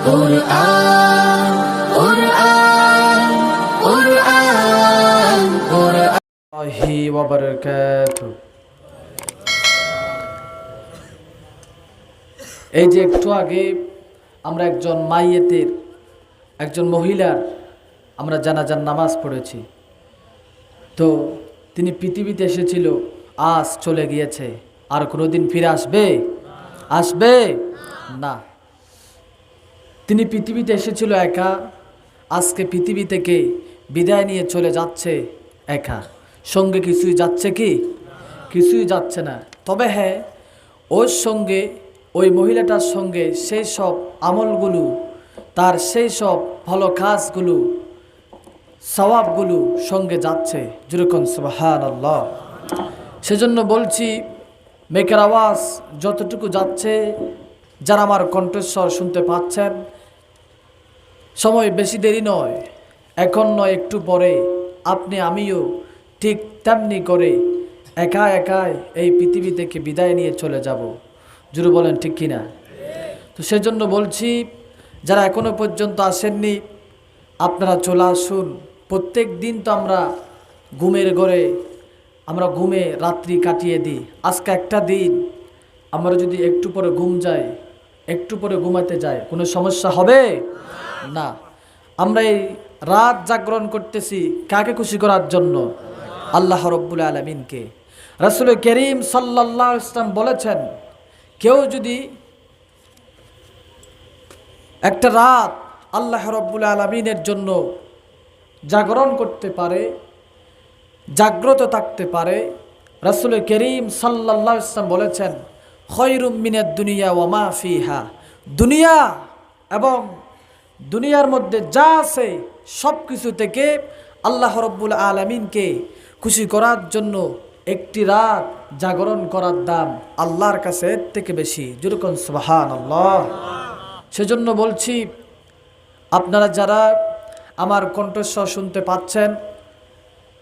কুরআন কুরআন কুরআন কুরআন ওয়া বারাকাতুহু। এই যে একটু আগে আমরা একজন মাইয়েতের, একজন মহিলার আমরা জানাজার নামাজ পড়েছি। তো তিনি পৃথিবীতে এসেছিল, আজ চলে গিয়েছে, আর কোনোদিন ফিরে আসবে? আসবে না। তিনি পৃথিবীতে এসেছিল একা, আজকে পৃথিবী থেকে বিদায় নিয়ে চলে যাচ্ছে একা। সঙ্গে কিছুই যাচ্ছে কি? কিছুই যাচ্ছে না। তবে হ্যাঁ, ওর সঙ্গে, ওই মহিলাটার সঙ্গে সেই সব আমলগুলো, তার সেই সব ভালো কাজগুলো, সওয়াবগুলো সঙ্গে যাচ্ছে। যেরকম সুবহানাল্লাহ। সেজন্য বলছি, মেকের আওয়াজ যতটুকু যাচ্ছে, যারা আমার কণ্ঠস্বর শুনতে পাচ্ছেন, সময় বেশি দেরি নয়, এখন নয়, একটু পরে আপনি আমিও ঠিক তেমনি করে একা একাই এই পৃথিবী থেকে বিদায় নিয়ে চলে যাব। জুরু বলেন ঠিক কিনা? তো সেজন্য বলছি, যারা এখনো পর্যন্ত আসেননি, আপনারা চলে আসুন। প্রত্যেক দিন তো আমরা ঘুমের ঘরে, আমরা ঘুমে রাত্রি কাটিয়ে দিই। আজকে একটা দিন আমরা যদি একটু পরে ঘুম যাই, একটু পরে ঘুমাতে যাই, কোনো সমস্যা হবে না। আমরা এই রাত জাগরণ করতেছি কাকে খুশি করার জন্য? আল্লাহ রব্বুল আলামিনকে। রাসূল করিম সাল্লাল্লাহু আলাইহি ওয়াসাল্লাম বলেছেন, কেউ যদি একটা রাত আল্লাহ রব্বুল আলামিনের জন্য জাগরণ করতে পারে, জাগ্রত থাকতে পারে, রাসূল করিম সাল্লাল্লাহু আলাইহি ওয়াসাল্লাম বলেছেন, খায়রুম মিনাদ দুনিয়া ওয়া মা ফিহা, দুনিয়া এবং দুনিয়ার মধ্যে যা আছে সব কিছু থেকে আল্লাহ রব্বুল আলামিনকে খুশি করার জন্য একটি রাত জাগরণ করার দাম আল্লাহর কাছে এর থেকে বেশি। যেরকম সুবহানাল্লাহ। সেজন্য বলছি, আপনারা যারা আমার কণ্ঠস্বর শুনতে পাচ্ছেন,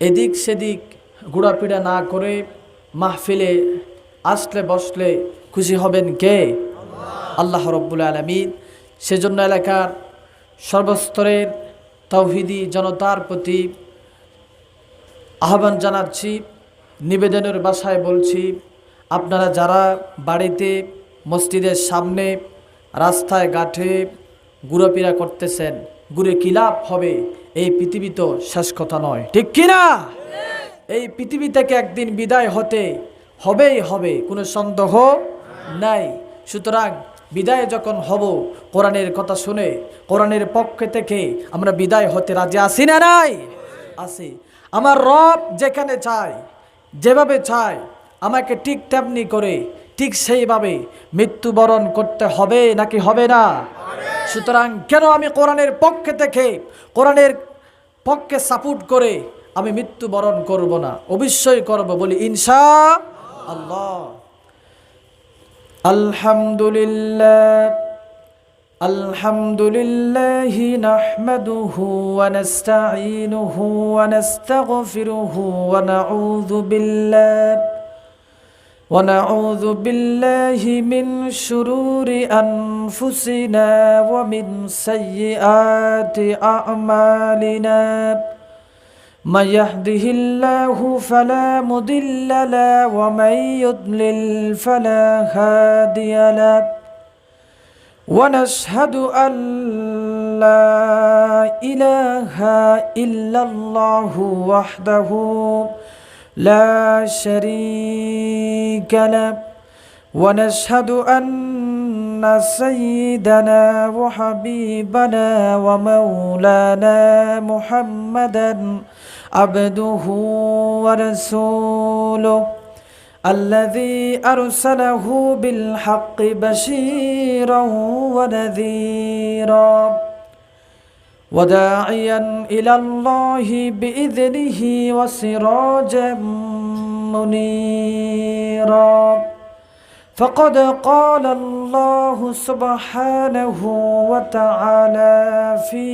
এদিক সেদিক ঘোরাফেরা না করে মাহফিলে আসলে বসলে খুশি হবেন কে? আল্লাহ রব্বুল আলামিন। সেজন্য এলাকার সর্বস্তরের তাওহীদি জনতার প্রতি আহ্বান জানাচ্ছি, নিবেদনের ভাষায় বলছি, আপনারা যারা বাড়িতে, মসজিদের সামনে, রাস্তায় ঘাটে ঘোরাফেরা করতেছেন, ঘুরে কি লাভ হবে? এই পৃথিবী তো শেষ কথা নয়, ঠিক কিনা? এই পৃথিবী থেকে একদিন বিদায় হতে হবেই হবে, কোনো সন্দেহ নাই। সুতরাং বিদায় যখন হব, কোরআনের কথা শুনে, কোরআনের পক্ষে থেকে আমরা বিদায় হতে রাজি আছি না নাই? আছি। আমার রব যেখানে চায়, যেভাবে চায়, আমাকে ঠিক তেমনি করে, ঠিক সেইভাবে মৃত্যুবরণ করতে হবে নাকি হবে না? সুতরাং কেন আমি কোরআনের পক্ষে থেকে, কোরআনের পক্ষে সাপোর্ট করে আমি মৃত্যুবরণ করব না? অবশ্যই করব, বলি ইনশাআল্লাহ। আলহামদুলিল্লাহ আলহামদুলিল্লাহি নাহমাদুহু ওয়া নাস্তাঈনুহু ওয়া নাস্তাগফিরুহু ونعوذ بالله من شرور أنفسنا ومن سيئات أعمالنا من يهده الله فلا مضل له ومن يضلل فلا هادي له ونشهد أن لا إله إلا الله وحده لا شريك له ونشهد أن سيدنا وحبيبنا ومولانا محمدا عبده ورسوله الذي أرسله بالحق بشيرا ونذيرا وداعيا إلى الله بإذنه وسراجا منيرا فقد قال الله سبحانه وتعالى في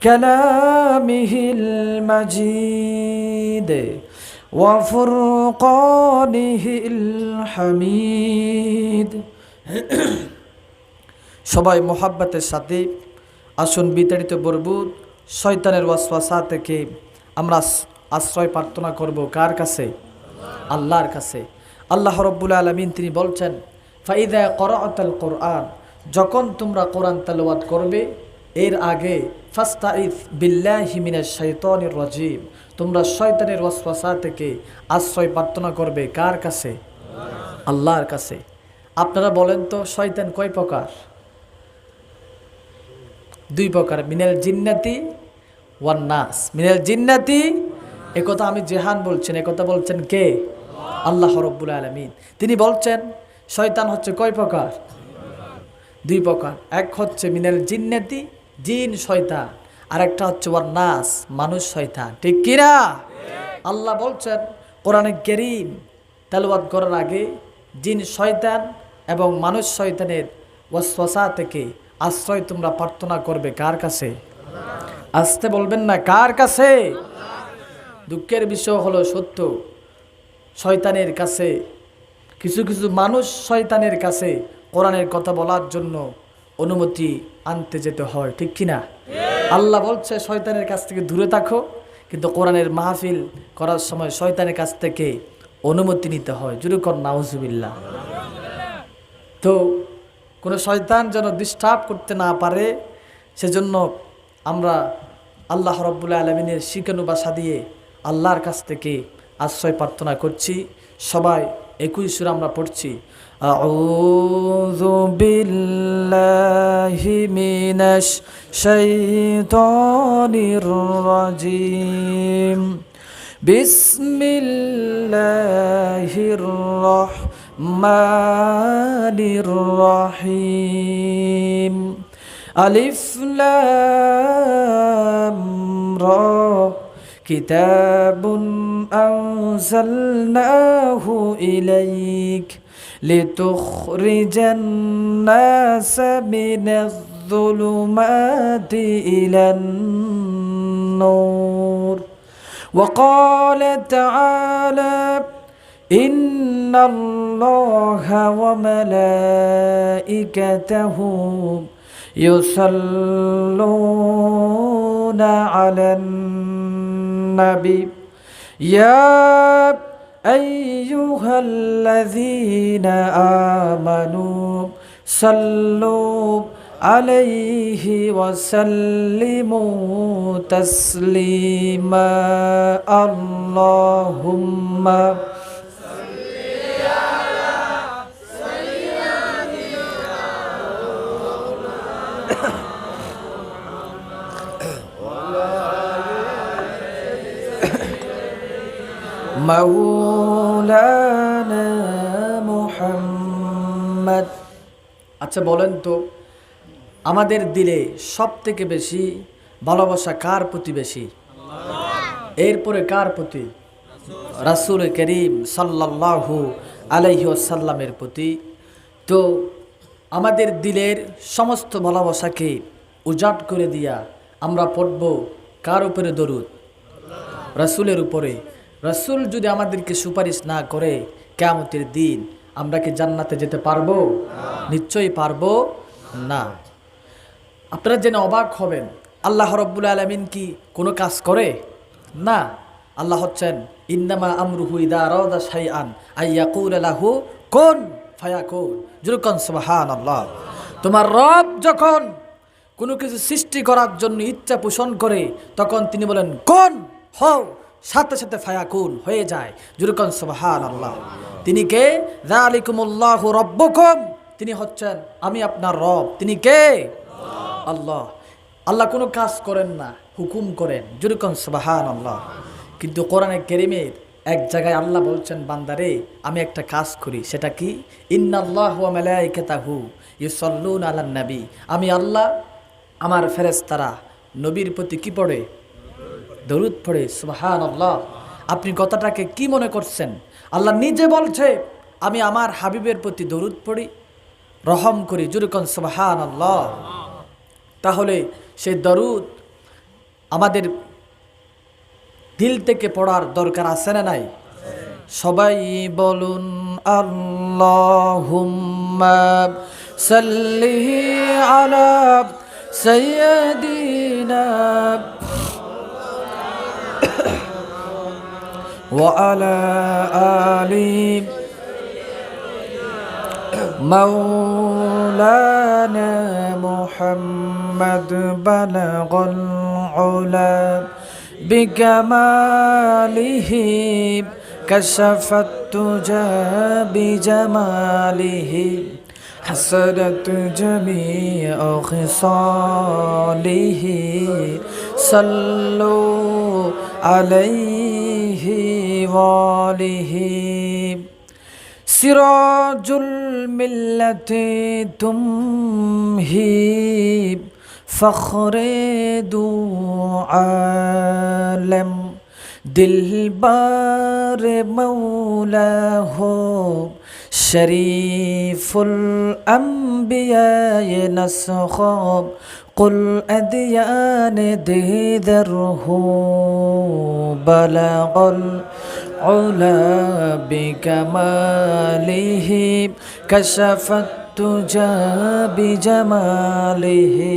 كلامه المجيد وفرقانه الحميد সবাই মোহাব্বতের সাথে আসুন বিতাড়িত বরবুদ শয়তানের ওয়াসওয়াসা থেকে আমরা আশ্রয় প্রার্থনা করব কার কাছে? আল্লাহর কাছে। আল্লাহ রাব্বুল আলামিন তিনি বলছেন, ফাইদা করাআতাল কোরআন, যখন তোমরা কোরআন তেলাওয়াত করবে এর আগে ফাস্তাইজ বিল্লাহি মিনাশ শাইতানির রাজিম, তোমরা শয়তানের ওয়াসওয়াসা থেকে আশ্রয় প্রার্থনা করবে কার কাছে? আল্লাহর কাছে। আপনারা বলেন তো শয়তান কয় প্রকার? দুই প্রকার, মিনাল জিন্নাতি ওয়ান নাস। মিনাল জিন্নাতি একথা আমি জেহান বলছেন, একথা বলছেন কে? আল্লাহ রাব্বুল আলামিন। তিনি বলছেন শয়তান হচ্ছে কয় প্রকার? দুই প্রকার। এক হচ্ছে মিনাল জিন্নাতি, জিন শয়তান, আর একটা হচ্ছে ওয়ান নাস, মানুষ শয়তান। ঠিক কিনা? আল্লাহ বলছেন কোরআনে কারীম তেলাওয়াত করার আগে জিন শয়তান এবং মানুষ শয়তানের ওয়াসওয়াসা থেকে আশ্রয় তোমরা প্রার্থনা করবে কার কাছে? আসতে বলবেন না, কার কাছে? দুঃখের বিষয় হলো সত্য, শয়তানের কাছে, কিছু কিছু মানুষ শয়তানের কাছে কোরআনের কথা বলার জন্য অনুমতি আনতে যেতে হয়। ঠিক কিনা? আল্লাহ বলছে শয়তানের কাছ থেকে দূরে থাকো, কিন্তু কোরআনের মাহফিল করার সময় শয়তানের কাছ থেকে অনুমতি নিতে হয়। জোরে কর নাউজুবিল্লাহ। তো কোনো শয়তান যেন ডিস্টার্ব করতে না পারে, সেজন্য আমরা আল্লাহ রাব্বুল আলামিনের শিখানো ভাষা দিয়ে আল্লাহর কাছ থেকে আশ্রয় প্রার্থনা করছি। সবাই একই সুরে আমরা পড়ছি, আউযু বিল্লাহি মিনাশ শাইতানির রাজিম, বিসমিল্লাহির রাহমানির রাহিম, আলিফ লাম রা, কিতাবুন আনজালনাহু ইলাইক লিতুখরিজান নাসা মিনাজ যুলুমাতি ইলান নূর। وقال تعالى إن الله وملائكته يصلون على النبي يا أيها الذين آمنوا صلوا عليه وسلموا تسليما اللهم মাওলানা মুহাম্মদ। আচ্ছা বলেন তো আমাদের দিলে সব থেকে বেশি ভালোবাসা কার প্রতি বেশি? এরপরে কার প্রতি? রাসূল করিম সাল্লাল্লাহু আলাইহি ওয়াসাল্লামের প্রতি। তো আমাদের দিলের সমস্ত ভালোবাসাকে উজাট করে দিয়া আমরা পড়ব কার উপরে? দরুদ রাসূলের উপরে। রাসূল যদি আমাদেরকে সুপারিশ না করে কিয়ামতের দিন আমরা কি জান্নাতে যেতে পারবো? নিশ্চয়ই পারবো না। আপনারা জেনে অবাক হবেন, আল্লাহ রাব্বুল আলামিন কি কোনো কাজ করে না? আল্লাহ হচ্ছেন ইন্নামা আমরুহু ইযা আরাদা শাইআন আইয়াকুলা লাহু কুন ফায়াকুন। যুরকান সুবহানাল্লাহ। তোমার রব যখন কোনো কিছু সৃষ্টি করার জন্য ইচ্ছা পোষণ করে তখন তিনি বলেন কুন হও, সাথে সাথে ফায়াকুন হয়ে যায়। যুরকান সুবহানাল্লাহ। তিনি কে? যালিকুমুল্লাহু রাব্বুকুম, তিনি হচ্ছেন আমি আপনার রব। তিনি কে? আল্লাহ। আল্লাহ কোনো কাজ করেন না, হুকুম করেন। যুরকান সুবহানাল্লাহ। কিন্তু কোরআনে কারীমের এক জায়গায় আল্লাহ বলছেন বান্দারে আমি একটা কাজ করি, সেটা কি? ইন্নাল্লাহু ওয়া মালাইকাতাহু ইউসাল্লুনা আলান নবী, আমি আল্লাহ আমার ফেরেশতারা নবীর প্রতি কি পড়ে? দরুদ পড়ে। সুবহানাল্লাহ। আপনি কথাটাকে কি মনে করছেন? আল্লাহ নিজে বলছে আমি আমার হাবিবের প্রতি দরুদ পড়ি, রহম করি। যুরকান সুবহানাল্লাহ। তাহলে সেই দরুদ আমাদের দিল থেকে পড়ার দরকার আছে না নাই? সবাই বলুন আল্লাহুম্মা صله على سيدنا وعلى آله مولانا محمد بلغ العلا بكماله كشف الدجى بجماله حسنت جميع خصاله صلوا عليه وآله سراج الملة تمهي فخر دو عالم दिलबार मौला हो शरीफुल अंबिया नस्खब कुल अदियान दीदर हो बलगल उला बिकमालिहि कशफत तुजा बिजमालिहि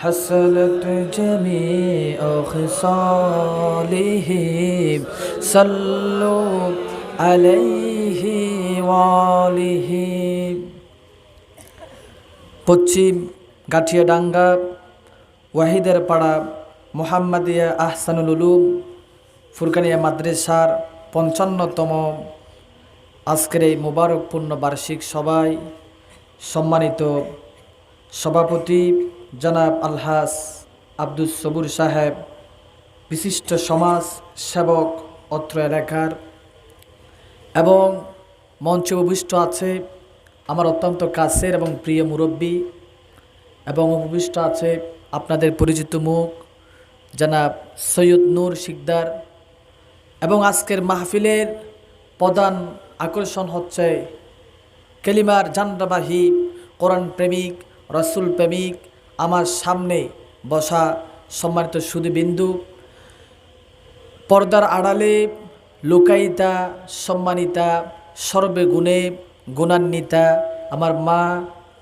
حصلت جميع خصاله صلوا عليه وآله পশ্চিম গাঠিয়াডাঙ্গা ওয়াহিদের পাড়া মুহাম্মাদিয়া আহসানুল উলুম ফুরকানিয়া মাদ্রাসার ৫৫তম আজকের এই মোবারকপূর্ণ বার্ষিক সভায় সম্মানিত সভাপতি জনাব আলহাজ আব্দুস সবুর সাহেব, বিশিষ্ট সমাজ সেবক অত্র এলাকার, এবং মঞ্চে উপবিষ্ট আছে আমার অত্যন্ত কাছের এবং প্রিয় মুরব্বী, এবং উপবিষ্ট আছে আপনাদের পরিচিত মুখ জনাব সৈয়দ নূর শিকদার। এবং আজকের মাহফিলের প্রধান আকর্ষণ হচ্ছে কালিমার জান্ডাবাহী কোরআন প্রেমিক, রসুল প্রেমিক আমার সামনে বসা সম্মানিত সুধীবিন্দু, পর্দার আড়ালে লুকায়িতা সম্মানিতা সর্বে গুণে গুণান্বিতা আমার মা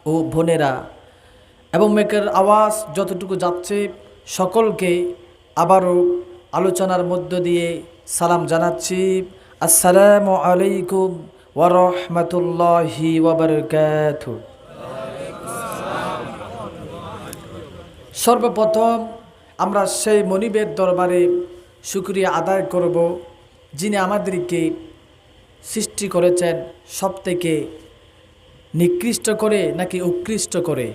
ও বোনেরা, এবং মেকের আওয়াজ যতটুকু যাচ্ছে সকলকে আবারও আলোচনার মধ্য দিয়ে সালাম জানাচ্ছি। আসসালামু আলাইকুম ওয়া রাহমাতুল্লাহি ওয়া বারাকাতুহু। সর্বপ্রথম আমরা সেই মনিবের দরবারে শুকরিয়া আদায় করব যিনি আমাদেরকে সৃষ্টি করেছেন সবথেকে নিকৃষ্ট করে নাকি উৎকৃষ্ট করে?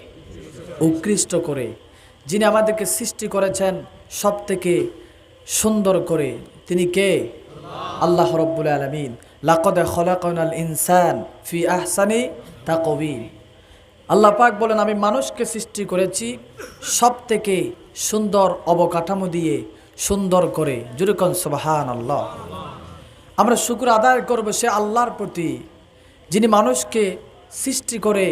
উৎকৃষ্ট করে। যিনি আমাদেরকে সৃষ্টি করেছেন সবথেকে সুন্দর করে, তিনি কে? আল্লাহ রাব্বুল আলামিন। লাকাদ খলাকনাল ইনসান ফি আহসানি তাকওয়িম। আল্লাহ পাক বলেন, আমি মানুষকে সৃষ্টি করেছি সবথেকে সুন্দর অবকাঠামো দিয়ে, সুন্দর করে। জোরে কোন সুবহানাল্লাহ। আমরা শুকর আদায় করব সে আল্লাহর প্রতি যিনি মানুষকে সৃষ্টি করে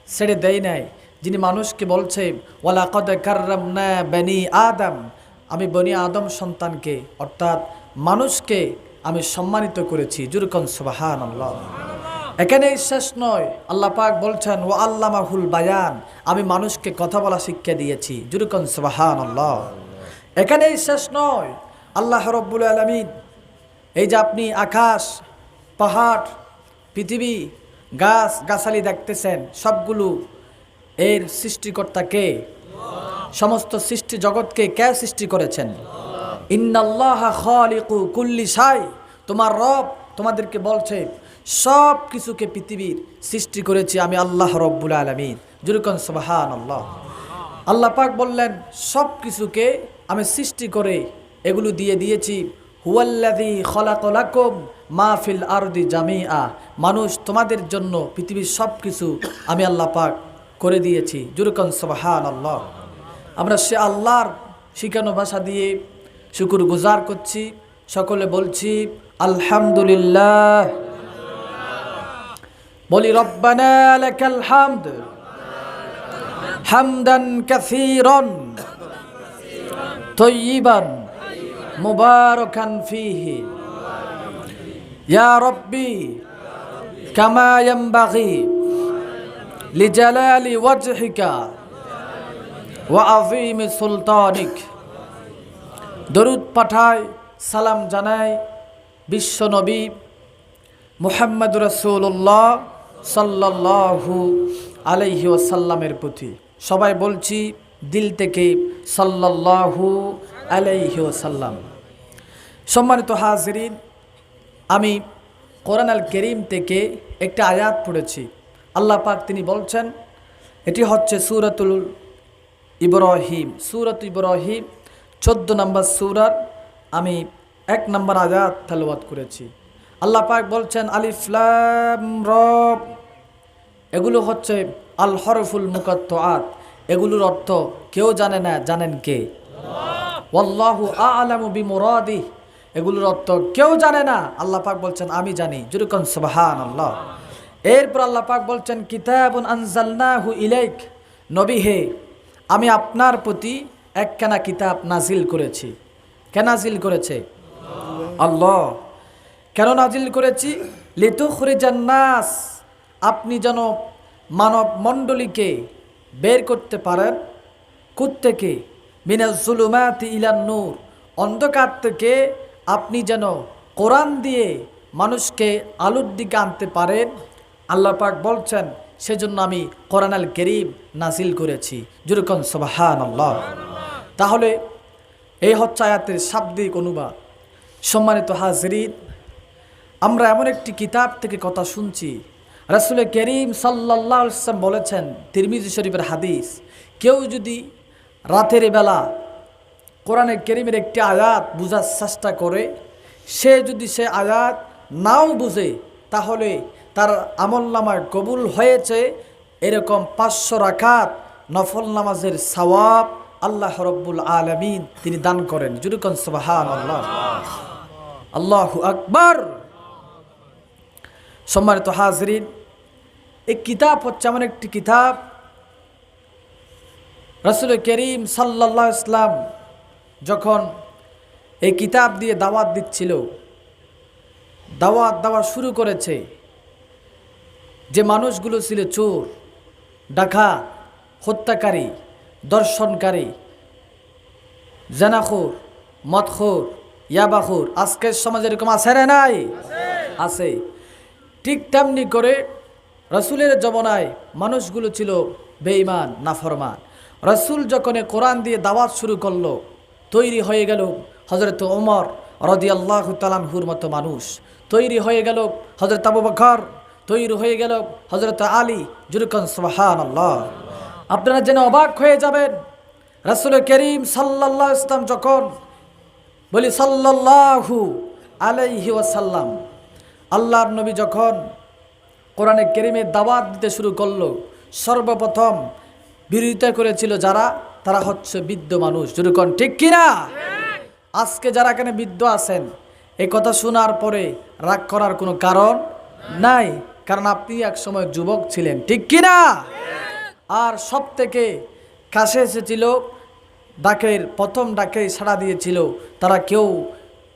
ছেড়ে দেয় নাই, যিনি মানুষকে বলছে ওয়ালাকাদ কাররামনা বনি আদম, আমি বনি আদম সন্তানকে অর্থাৎ মানুষকে আমি সম্মানিত করেছি। জোরে কোন সুবহানাল্লাহ। এখানেই শেষ নয়, আল্লাহ পাক বলছেন ওয়া আল্লামাহুল বায়ান, আমি মানুষকে কথা বলা শিক্ষা দিয়েছি। জোরে কোন সুবহানাল্লাহ। এখানেই শেষ নয়, আল্লাহ রাব্বুল আলামিন এই যে আপনি আকাশ, পাহাড়, পৃথিবী, গাছ গাছালি দেখতেছেন, সবগুলো এর সৃষ্টিকর্তা কে? সমস্ত সৃষ্টি জগৎকে কে সৃষ্টি করেছেন? ইন্নাল্লাহা খালিকু কুল্লি শাই। তোমার রব তোমাদেরকে বলছে সব কিছুকে পৃথিবীর সৃষ্টি করেছি আমি আল্লাহ রব্বুল আলামিন। জোরে কোন সুবহানাল্লাহ। আল্লাহ পাক বললেন সব কিছুকে আমি সৃষ্টি করে এগুলো দিয়ে দিয়েছি। হুয়াল্লাযী খালাকা লাকুম মা ফিল আরদি জামিআ, মানুষ তোমাদের জন্য পৃথিবীর সব কিছু আমি আল্লাহ পাক করে দিয়েছি। জোরে কোন সুবহানাল্লাহ। আমরা সে আল্লাহর শিখানো ভাষা দিয়ে শুকর গুজার করছি, সকলে বলছি আলহামদুলিল্লাহ। বলি রব্বানা লাকাল হামদ হামদান কাসীরান তাইয়িবান মুবারাকান ফীহি ইয়া রাব্বি কামা ইয়ানবাগি লিজালালি ওয়াজহিকা ওয়া আযীমি সুলতানিক। দরুদ পাঠায়, সালাম জানায় বিশ্ব নবী মুহাম্মদুর রাসূলুল্লাহ সাল্লাল্লাহু আলাইহি ওয়াসাল্লামের প্রতি। সবাই বলছি দিল থেকে সাল্লাল্লাহু আলাইহি ওয়াসাল্লাম। সম্মানিত হাজিরিন, আমি কোরআন আল কারীম থেকে একটা আয়াত পড়েছি। আল্লাহ পাক তিনি বলছেন, এটি হচ্ছে সূরাতুল ইব্রাহিম, সূরাত ইব্রাহিম 14 নম্বর সূরার আমি 1 নম্বর আয়াত তেলাওয়াত করেছি। আল্লাহ পাক বলছেন আলিফ লাম র, এগুলো হচ্ছে আল হরফুল মুকাত্তাআত। এগুলোর অর্থ কেউ জানে না, জানেন কে? ওয়াল্লাহু আ'লামু বিমুরাদিহি। এগুলোর অর্থ কেউ জানে না, আল্লাহ পাক বলছেন আমি জানি। জোরে কোন সুবহানাল্লাহ। এরপর আল্লাহ পাক বলছেন কিতাবুন আনজালনাহু ইলাইক, নবী হে আমি আপনার প্রতি একখানা কিতাব নাজিল করেছি। কে নাজিল করেছে? আল্লাহ। কেন নাজিল করেছি? লিতুখরিজান নাস, আপনি যেন মানব মণ্ডলীকে বের করতে পারেন কোত্থেকে? মিনাজ জুলুমাতি ইলান নূর, অন্ধকার থেকে আপনি যেন কোরআন দিয়ে মানুষকে আলোর দিকে আনতে পারেন। আল্লাহ পাক বলছেন সেজন্য আমি কোরআন আল কারীম নাজিল করেছি। জোরে কোন সুবহানাল্লাহ। তাহলে এই হচ্ছে আয়াতের শাব্দিক অনুবাদ। সম্মানিত হাজিরিন, আমরা এমন একটি কিতাব থেকে কথা শুনছি। রাসূল কারীম সাল্লাল্লাহু আলাইহি ওয়াসাল্লাম বলেছেন, তিরমিজি শরীফের হাদিস, কেউ যদি রাতের বেলা কোরআনে কারীমের একটি আয়াত বোঝার চেষ্টা করে, সে যদি সে আয়াত নাও বুঝে, তাহলে তার আমলনামায় কবুল হয়েছে এরকম 500 রাকাত নফল নামাজের সওয়াব আল্লাহ রাব্বুল আলামিন তিনি দান করেন। জোরে কোন সুবহানাল্লাহ, আল্লাহু আকবার। সম্মানিত হাজিরিন, এই কিতাব হচ্ছে এমন একটি কিতাব, রাসূল কারীম সাল্লাল্লাহু আলাইহি ওয়াসাল্লাম যখন এই কিতাব দিয়ে দাওয়াত দিচ্ছিল, দাওয়াত দেওয়া শুরু করেছে, যে মানুষগুলো ছিল চোর, ডাকাত, হত্যাকারী, দর্শনকারী, জানাখোর, মদখোর, ইয়াবাখোর, আজকের সমাজে এরকম আছে না নাই? আছে। ঠিক তেমনি করে রাসূলের জমানায় মানুষগুলো ছিল বেঈমান, নাফরমান। রাসূল যখন কোরআন দিয়ে দাওয়াত শুরু করলো, তৈরি হয়ে গেল হযরত ওমর রাদিয়াল্লাহু তাআলা আনহুর মতো মানুষ, তৈরি হয়ে গেল হযরত আবু বকর, তৈরি হয়ে গেল হযরত আলী। জোরে কোন সুবহানাল্লাহ। আপনারা যেন অবাক হয়ে যাবেন, রাসূল কারীম সাল্লাল্লাহু আলাইহি ওয়াসাল্লাম যখন বলি সাল্লাল্লাহু আলাইহি ওয়াসাল্লাম, আল্লাহর নবী যখন কোরআনে কারীমের দাওয়াত দিতে শুরু করলো, সর্বপ্রথম বিরোধিতা করেছিল যারা, তারা হচ্ছে বৃদ্ধ মানুষ। জোরে কোন ঠিক কিনা? আজকে যারা এখানে বৃদ্ধ আছেন, এই কথা শোনার পরে রাগ করার কোনো কারণ নাই, কারণ আপনি এক সময় যুবক ছিলেন, ঠিক কিনা? আর সব থেকে কাছে এসেছিল, ডাকের প্রথম ডাকে সাড়া দিয়েছিল, তারা কেউ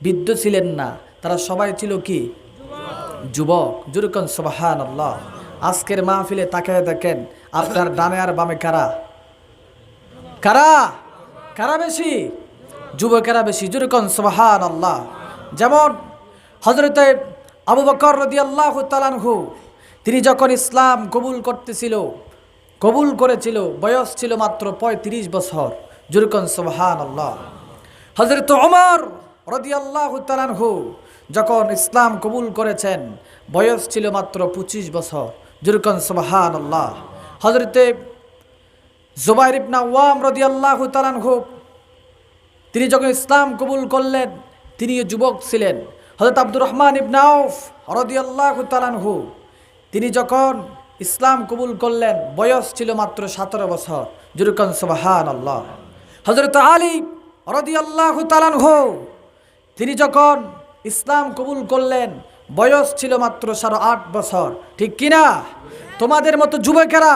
বৃদ্ধ ছিলেন না, তারা সবাই ছিল কি? যুবক। জোরে কোন সুবহানাল্লাহ। আজকের মাহফিলে তাকায় দেখেন, আপনার ডানে আর বামে কারা কারা কারা বেশি? যুবকেরা বেশি। জোরে কোন সুবহানাল্লাহ। যেমন হযরত আবু বকর রাদিয়াল্লাহু তাআলা আনহু, তিনি যখন ইসলাম কবুল করেছিল, বয়স ছিল মাত্র 35 বছর। জোরে কোন সুবহানাল্লাহ। হযরত ওমর রাদিয়াল্লাহু তাআলা আনহু যখন ইসলাম কবুল করেছেন, বয়স ছিল মাত্র 25 বছর। জোরে কোন সুবহানাল্লাহ। হযরত জুবাইর ইবনে আওয়াম রাদিয়াল্লাহু তাআলা আনহু, তিনি যখন ইসলাম কবুল করলেন, তিনিও যুবক ছিলেন। হযরত আব্দুর রহমান ইবনে আউফ রাদিয়াল্লাহু তাআলা আনহু, তিনি যখন ইসলাম কবুল করলেন, বয়স ছিল মাত্র 17 বছর। জোরে কোন সুবহানাল্লাহ। হযরত আলী রাদিয়াল্লাহু তাআলা আনহু, তিনি যখন ইসলাম কবুল করলেন, বয়স ছিল মাত্র 8.5 বছর, ঠিক কিনা? তোমাদের মতো যুবকেরা,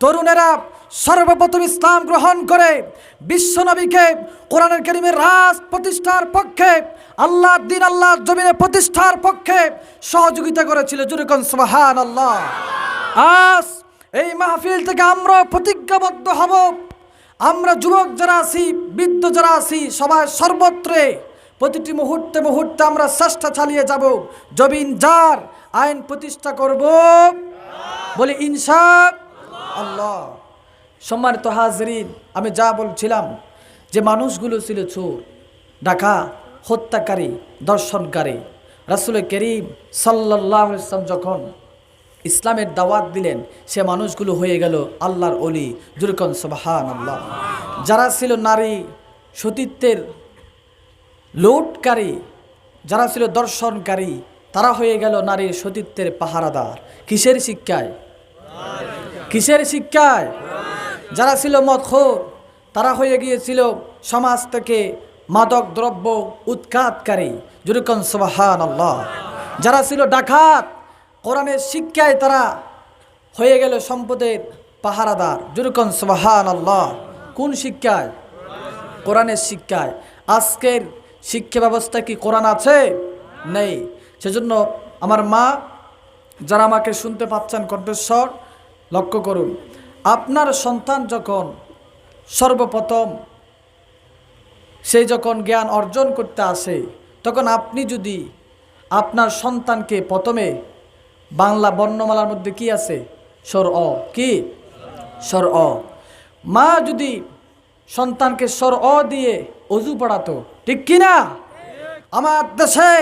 তরুণেরা সর্বপ্রথম ইসলাম গ্রহণ করে বিশ্বনবীকে কোরআনের কারীমের রাজ প্রতিষ্ঠার পক্ষে, আল্লাহর দ্বীন আল্লাহর জমিনে প্রতিষ্ঠার পক্ষে সহযোগিতা করেছিল। জোরে কোন সুবহানাল্লাহ। আজ এই মাহফিল থেকে আমরা প্রতিজ্ঞাবদ্ধ হব, আমরা যুবক যারা আছি, বৃদ্ধ যারা আছি, সবাই সর্বত্রে প্রতিটি মুহূর্তে মুহূর্তে আমরা চেষ্টা চালিয়ে যাব, জবিন যার আইন প্রতিষ্ঠা করব, বলি ইনশাআল্লাহ। সম্মানিত হাজরিন, আমি যা বলছিলাম যে মানুষগুলো ছিল চোর, ডাকা, হত্যাকারী, দর্শনকারী। রাসূল করিম সাল্লাল্লাহু আলাইহি ওয়াসাল্লাম যখন ইসলামের দাওয়াত দিলেন, সে মানুষগুলো হয়ে গেল আল্লাহর ওলি। জোরে কোন সুবহানাল্লাহ। যারা ছিল নারী সতীত্বের লুটকারী, যারা ছিল দর্শনকারী, তারা হয়ে গেল নারীর সতীত্বের পাহারাদার। কিসের শিক্ষায়? কিসের শিক্ষায়? যারা ছিল মদখোর, তারা হয়ে গিয়েছিল সমাজ থেকে মাদক দ্রব্য উৎখাতকারী। জোরে কোন সুবহানাল্লাহ। যারা ছিল ডাকাত, কোরআনের শিক্ষায় তারা হয়ে গেল সম্পদের পাহারাদার। জোরে কোন সুবহানাল্লাহ। কোন শিক্ষায়? কোরআনের শিক্ষায়। আজকের শিক্ষা ব্যবস্থা কি কোরআন আছে? নেই। সেজন্য আমার মা যারা আমাকে শুনতে পাচ্ছেন কণ্ঠস্বর, লক্ষ্য করুন, আপনার সন্তান যখন সর্বপ্রথম যখন জ্ঞান অর্জন করতে আসে, তখন আপনি যদি আপনার সন্তানকে প্রথমে বাংলা বর্ণমালার মধ্যে কি আছে? স্বর অ। কি? স্বর অ। মা যদি সন্তানকে স্বর অ দিয়ে অজু পড়াতো, ঠিক কিনা? আমার দেশে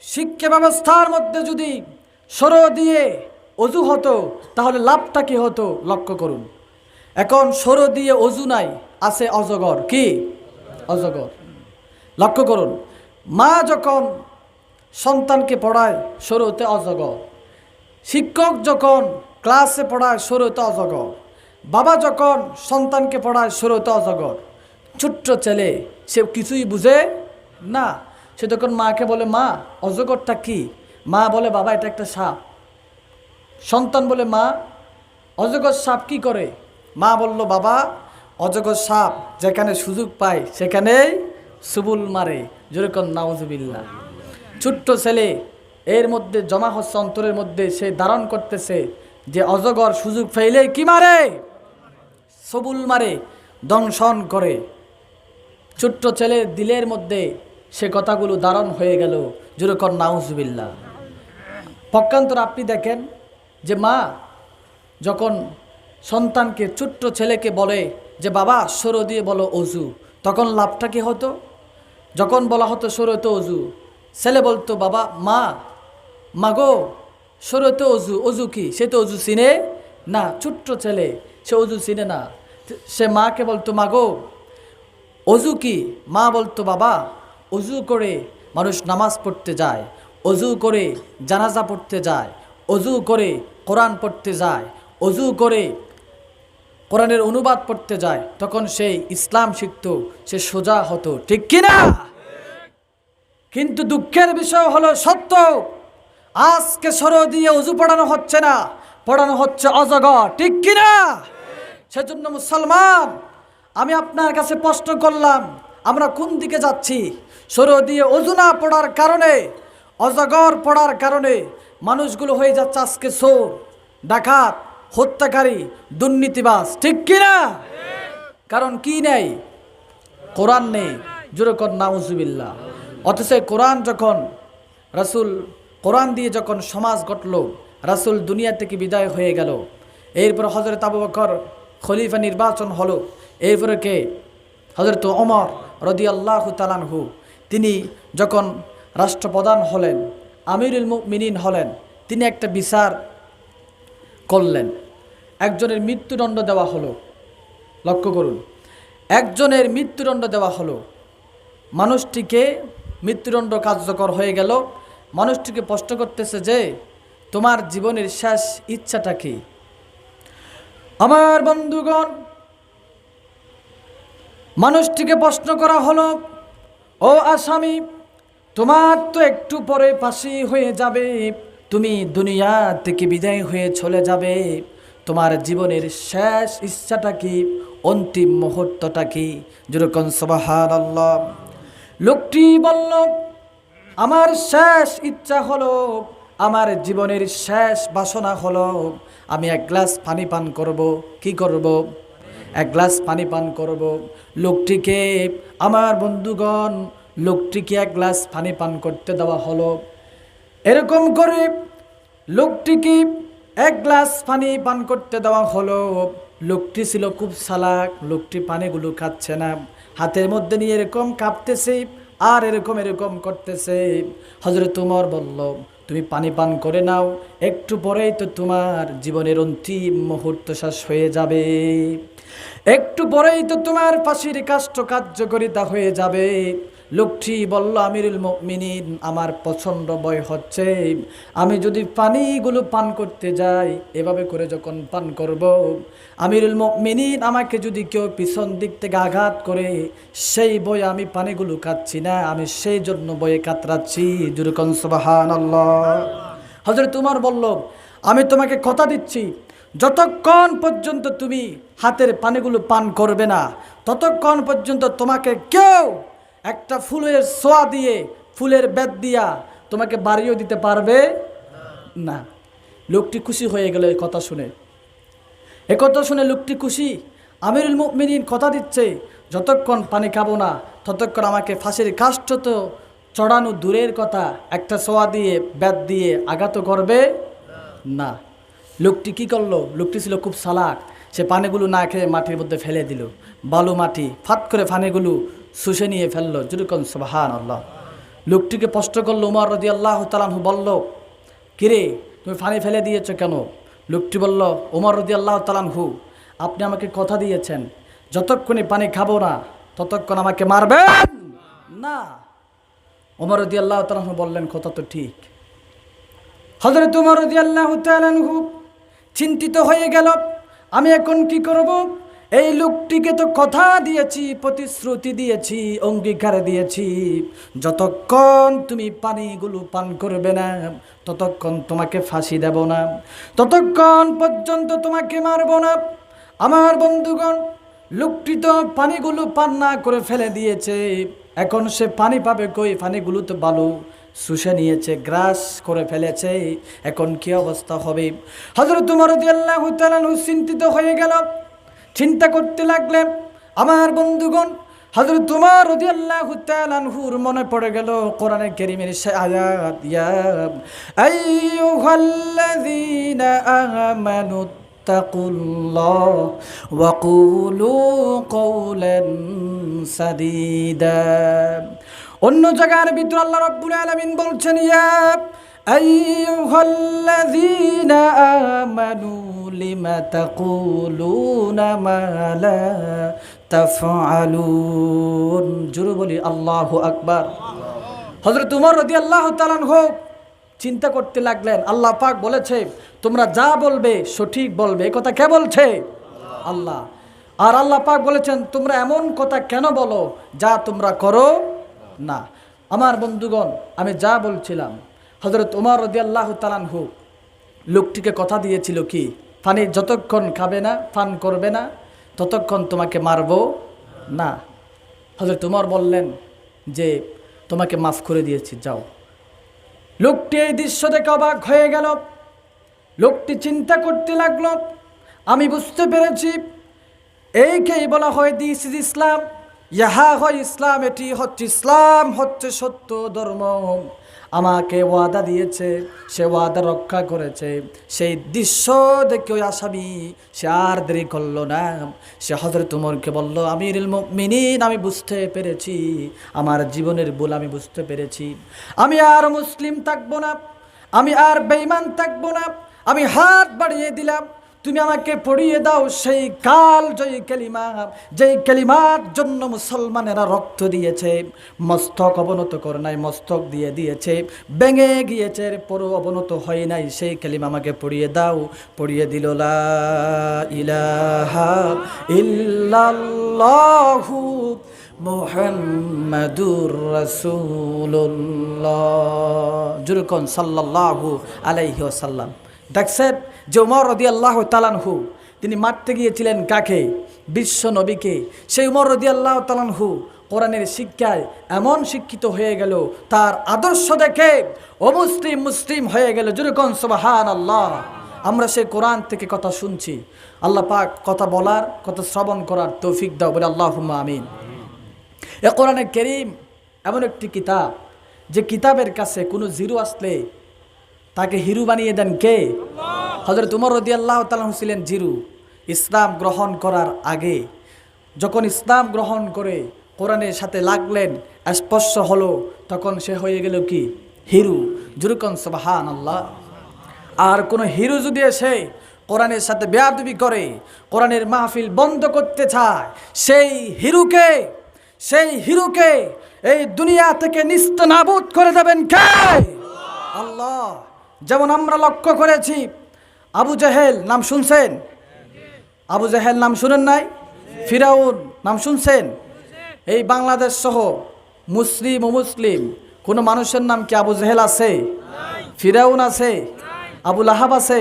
শিক্ষা ব্যবস্থার মধ্যে যদি স্বর দিয়ে অজু হতো, তাহলে লাভটা কি হতো? লক্ষ্য করুন, এখন স্বর দিয়ে অজু নাই, আছে অজগর। কি? অজগর। লক্ষ্য করুন, মা যখন সন্তানকে পড়ায় স্বরতে অজগর, শিক্ষক যখন ক্লাসে পড়ায় স্বরতে অজগর, বাবা যখন সন্তানকে পড়ায় স্বরতে অজগর। ছোট্ট ছেলে, সে কিছুই বুঝে না, সে তখন মাকে বলে, মা অজগরটা কি? মা বলে, বাবা এটা একটা সাপ। সন্তান বলে, মা অজগর সাপ কি করে? মা বলল, বাবা অজগর সাপ যেখানে সুযোগ পায় সেখানেই সুবুল মারে। যেরকম নাউজুবিল্লাহ। ছোট্ট ছেলে এর মধ্যে জমা হচ্ছে অন্তরের মধ্যে, সে ধারণ করতেছে যে অজগর সুযোগ পাইলেই কি মারে? সবুল মারে, দংশন করে। ছোট্ট ছেলের দিলের মধ্যে সে কথাগুলো ধারণ হয়ে গেল। যেরকম নাউজুবিল্লাহ। পক্ষান্তর আপনি দেখেন যে মা যখন সন্তানকে, ছোট্ট ছেলেকে বলে যে বাবা স্বর দিয়ে বলো অজু, তখন লাভটা কি হতো? যখন বলা হতো স্বরতে অজু, ছেলে বলতো, বাবা মাগো স্বরতে অজু। অজু কি? সে তো অজু চিনে না। ছোট্ট ছেলে, সে অজু চিনে না। সে মাকে বলতো, মাগো অজু কি? মা বলতো, বাবা অজু করে মানুষ নামাজ পড়তে যায়, অজু করে জানাজা পড়তে যায়, অজু করে কোরআন পড়তে যায়, অজু করে কোরআনের অনুবাদ পড়তে যায়, তখন সেই ইসলাম শিখত, সে সোজা হতো। ঠিক কিনা? কিন্তু দুঃখের বিষয় হলো সত্য, আজকে স্বর দিয়ে অজু পড়ানো হচ্ছে না, পড়ানো হচ্ছে অজগর। ঠিক কিনা? সেজন্য মুসলমান, আমি আপনার কাছে প্রশ্ন করলাম, আমরা কোন দিকে যাচ্ছি? স্বর দিয়ে অজু না পড়ার কারণে, অজগর পড়ার কারণে মানুষগুলো হয়ে যাচ্ছে আজকে চোর, ডাকাত, হত্যাকারী, দুর্নীতিবাজ। ঠিক কিনা? কারণ কি নেই? কোরআন নেই। জোরে কর নাউজুবিল্লাহ। অথচ কোরআন যখন রাসূল, কোরআন দিয়ে যখন সমাজ গঠল, রাসূল দুনিয়া থেকে বিদায় হয়ে গেল, এরপর হযরত আবু বকর খলিফা নির্বাচন হলো, এরপরে কে? হযরত ওমর রাদিয়াল্লাহু তাআলা আনহু, তিনি যখন রাষ্ট্রপ্রধান হলেন, আমিরুল মুমিনিন হলেন, তিনি একটা বিচার করলেন, একজনের মৃত্যুদণ্ড দেওয়া হলো। লক্ষ্য করুন, একজনের মৃত্যুদণ্ড দেওয়া হলো, মানুষটিকে মৃত্যুদণ্ড কার্যকর হয়ে গেল। মানুষটিকে প্রশ্ন করতেছে যে তোমার জীবনের শেষ ইচ্ছাটা কি? আমার বন্ধুগণ, মানুষটিকে প্রশ্ন করা হলো, ও আসামি, তোমার তো একটু পরে ফাঁসি হয়ে যাবে, তুমি দুনিয়া থেকে বিদায় হয়ে চলে যাবে, তোমার জীবনের শেষ ইচ্ছাটা কি? অন্তিম মুহূর্তটা কি? যেরকম সুবহানাল্লাহ। লোকটি বলল, আমার শেষ ইচ্ছা হলো আমার জীবনের শেষ বাসনা হলো আমি এক গ্লাস পানি পান করব। কি করব? এক গ্লাস পানি পান করব। লোকটিকে, আমার বন্ধুগণ, লোকটিকে এক গ্লাস পানি পান করতে দেওয়া হলো। এরকম করে লোকটিকে এক গ্লাস পানি পান করতে দেওয়া হলো। লোকটি ছিল খুব চালাক। লোকটি পানিগুলো খাচ্ছে না, হাতের মধ্যে নিয়ে এরকম কাঁপতেছে আর এরকম এরকম করতেছে। হযরত ওমর বলল, তুমি পানি পান করে নাও, একটু পরেই তো তোমার জীবনের অন্তিম মুহূর্ত শেষ হয়ে যাবে, একটু পরেই তো তোমার ফাঁসির কাষ্ঠ কার্যকারিতা হয়ে যাবে। লোকটি বলল, আমিরুল মুমিনিন, আমার প্রচণ্ড ভয় হচ্ছে, আমি যদি পানিগুলো পান করতে যাই, এভাবে করে যখন পান করব, আমিরুল মুমিনিন, আমাকে যদি কেউ পিছন দিক থেকে আঘাত করে, সেই ভয়ে আমি পানিগুলো খাচ্ছি না, আমি সেই জন্য ভয়ে কাতরাচ্ছি। যেরকম সুবহানাল্লাহ। হযরত ওমর বলল, আমি তোমাকে কথা দিচ্ছি, যতক্ষণ পর্যন্ত তুমি হাতের পানিগুলো পান করবে না, ততক্ষণ পর্যন্ত তোমাকে কেউ একটা ফুলের ছোঁয়া দিয়ে, ফুলের বেত দিয়া তোমাকে বাড়িও দিতে পারবে না। লোকটি খুশি হয়ে গেল এই কথা শুনে। এ কথা শুনে লোকটি খুশি। আমিরুল মুমিনিন কথা দিচ্ছে, যতক্ষণ পানি খাবো না, ততক্ষণ আমাকে ফাঁসির কাষ্ঠ তো চড়ানো দূরের কথা, একটা ছোঁয়া দিয়ে, বেত দিয়ে আঘাত করবে না। লোকটি কি করলো? লোকটি ছিল খুব চালাক। সে পানিগুলো না খেয়ে মাটির মধ্যে ফেলে দিল। বালু মাটি ফাত করে পানিগুলো শুষে নিয়ে ফেললো। যেরকম সুবহানাল্লাহ। লোকটিকে প্রশ্ন করলো উমর রাদিয়াল্লাহু তাআলা আনহু, বলল, কিরে, তুমি পানি ফেলে দিয়েছো কেন? লোকটি বলল, উমর রাদিয়াল্লাহু তাআলা আনহু, আপনি আমাকে কথা দিয়েছেন, যতক্ষণে পানি খাবো না, ততক্ষণ আমাকে মারবেন না। উমর রাদিয়াল্লাহু তাআলা আনহু বললেন, কথা তো ঠিক। হযরত উমর রাদিয়াল্লাহু তাআলা আনহু চিন্তিত হয়ে গেল, আমি এখন কি করব? এই লোকটিকে তো কথা দিয়েছি, প্রতিশ্রুতি দিয়েছি, অঙ্গীকার দিয়েছি, যতক্ষণ তুমি পানিগুলো পান করবে না, ততক্ষণ তোমাকে ফাঁসি দেব না, ততক্ষণ পর্যন্ত তোমাকে মারব না। আমার বন্ধুগণ, লোকটি তো পানিগুলো পান না করে ফেলে দিয়েছে, এখন সে পানি পাবে কই? পানিগুলো তো বালু শুষে নিয়েছে, গ্রাস করে ফেলেছে, এখন কি অবস্থা হবে? হযরত ওমর রাদিয়াল্লাহু তাআলা আনহু চিন্তিত হয়ে গেল, চিন্তা করতে লাগলেন। আমার বন্ধুগণ, হযরত ওমর রাদিয়াল্লাহু তাআলা আনহুর মনে পড়ে গেল কোরআনে কারীমের সেই আয়াত, ইয়া আইয়ুহাল্লাযীনা আমানু তাকুল্লাহ ওয়া কুলু কওলান সাদীদা। অন্য জায়গার ভিতর আল্লাহ রাব্বুল আলামিন বলছেন, ইয়া আইয়ুহাল্লাযীনা আমানু লিমা তাকুলুনা মা লা তাফআলুন। জোরে বলি আল্লাহু আকবার। হযরত ওমর রাদিয়াল্লাহু তাআলা আনহু চিন্তা করতে লাগলেন, আল্লাহ পাক বলেছে তোমরা যা বলবে সঠিক বলবে, এই কথা কে বলছে? আল্লাহ। আর আল্লাহ পাক বলেছেন তোমরা এমন কথা কেন বলো যা তোমরা করো না। আমার বন্ধুগণ, আমি যা বলছিলাম, হযরত ওমর রাদিয়াল্লাহু তাআলা আনহু লোকটিকে কথা দিয়েছিল কি, পানি যতক্ষণ খাবে না, পান করবে না, ততক্ষণ তোমাকে মারব না। হযরত ওমর বললেন যে তোমাকে মাফ করে দিয়েছি, যাও। লোকটি এই দৃশ্য দেখে অবাক হয়ে গেল। লোকটি চিন্তা করতে লাগলো, আমি বুঝতে পেরেছি এইকেই বলা হয় দিস ইজ ইসলাম, ইহা হয় ইসলাম, এটি হচ্ছে ইসলাম, হচ্ছে সত্য ধর্ম। আমাকে ওয়াদা দিয়েছে, সে ওয়াদা রক্ষা করেছে। সেই দৃশ্য দেখে ওই আসামি সে আর দেরি করলো না, সে হযরত ওমরকে বলল, আমিরুল মুমিনিন, আমি বুঝতে পেরেছি, আমার জীবনের ভুল আমি বুঝতে পেরেছি, আমি আর মুসলিম থাকবো না, আমি আর বেঈমান থাকবো না, আমি হাত বাড়িয়ে দিলাম, তুমি আমাকে পড়িয়ে দাও সেই কাল জয়ী কালিমা, যেই কালিমার জন্য মুসলমানেরা রক্ত দিয়েছে, মস্তক অবনত করে নাই, মস্তক দিয়ে দিয়েছে, ভেঙে গিয়েছে, পরও অবনত হয় নাই, সেই কালিমা আমাকে পড়িয়ে দাও। পড়িয়ে দিল, লা ইলাহা ইল্লাল্লাহু মুহাম্মাদুর রাসূলুল্লাহ। জুরকন সাল্লাল্লাহু আলাইহি ওয়াসাল্লাম। দেখছেন যে ওমর রাদিয়াল্লাহু তাআলা আনহু তিনি মারতে গিয়েছিলেন কাকে? বিশ্ব নবীকে। সেই ওমর রাদিয়াল্লাহু তাআলা আনহু কোরআনের শিক্ষায় এমন শিক্ষিত হয়ে গেল, তার আদর্শ দেখে অমুসলিম মুসলিম হয়ে গেল। যেরকম সুবহানাল্লাহ। আমরা সেই কোরআন থেকে কথা শুনছি। আল্লাহ পাক কথা বলার, কথা শ্রবণ করার তৌফিক দাও, বলে আল্লাহুম্মা আমিন। এ কোরআনে কারীম এমন একটি কিতাব, যে কিতাবের কাছে কোনো জিরো আসলে তাকে হিরু বানিয়ে দেন কে? হযরত উমর রাদিয়াল্লাহু তাআলা ছিলেন জিরু। ইসলাম গ্রহণ করার আগে যখন ইসলাম গ্রহণ করে কোরআনের সাথে লাগলেন, স্পর্শ হলো, তখন সে হয়ে গেল কি? হিরু। যেরকম সুবহানাল্লাহ। আর কোন হিরু যদি এসে কোরআনের সাথে বেয়াদবি করে, কোরআনের মাহফিল বন্ধ করতে চায়, সেই হিরুকে এই দুনিয়া থেকে নিস্তানাবুদ করে দেবেন কে? আল্লাহ। যেমন আমরা লক্ষ্য করেছি, আবু জেহেল নাম শুনছেন? আবু জেহেল নাম শুনেন নাই? ফিরাউন নাম শুনছেন? এই বাংলাদেশ সহ মুসলিম ও মুসলিম কোনো মানুষের নাম কি আবু জেহেল আছে? ফিরাউন আছে? আবু লাহাব আছে?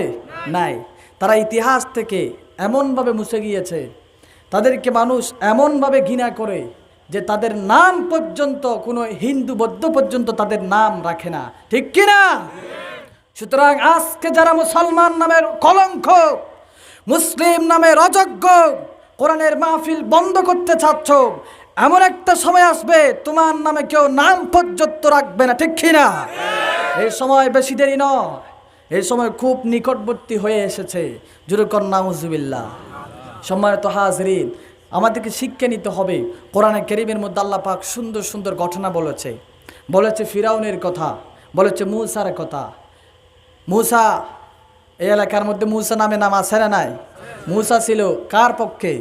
নাই। তারা ইতিহাস থেকে এমনভাবে মুছে গিয়েছে, তাদেরকে মানুষ এমনভাবে ঘৃণা করে যে তাদের নাম পর্যন্ত কোনো হিন্দু বৌদ্ধ পর্যন্ত তাদের নাম রাখে না, ঠিক কিনা? সুতরাং আজকে যারা মুসলমান নামের কলঙ্ক, মুসলিম নামের অযোগ্য, কোরআনের মাহফিল বন্ধ করতে চাচ্ছ, এমন একটা সময় আসবে তোমার নামে কেউ নাম পর্যন্ত রাখবে না, ঠিক কিনা? এই সময় বেশি দেরি নয়, এই সময় খুব নিকটবর্তী হয়ে এসেছে। যেরকম নাউজুবিল্লাহ। সম্মানিত হাজরিন, আমাদেরকে শিক্ষা নিতে হবে। কোরআনে কারীমের মধ্যে আল্লাহ পাক সুন্দর সুন্দর ঘটনা বলেছে ফিরাউনের কথা, বলেছে মূসার কথা। মূসা, এই এলাকার মধ্যে মূসা নামে নাম আছে না নাই? মূসা ছিল কার পক্ষে?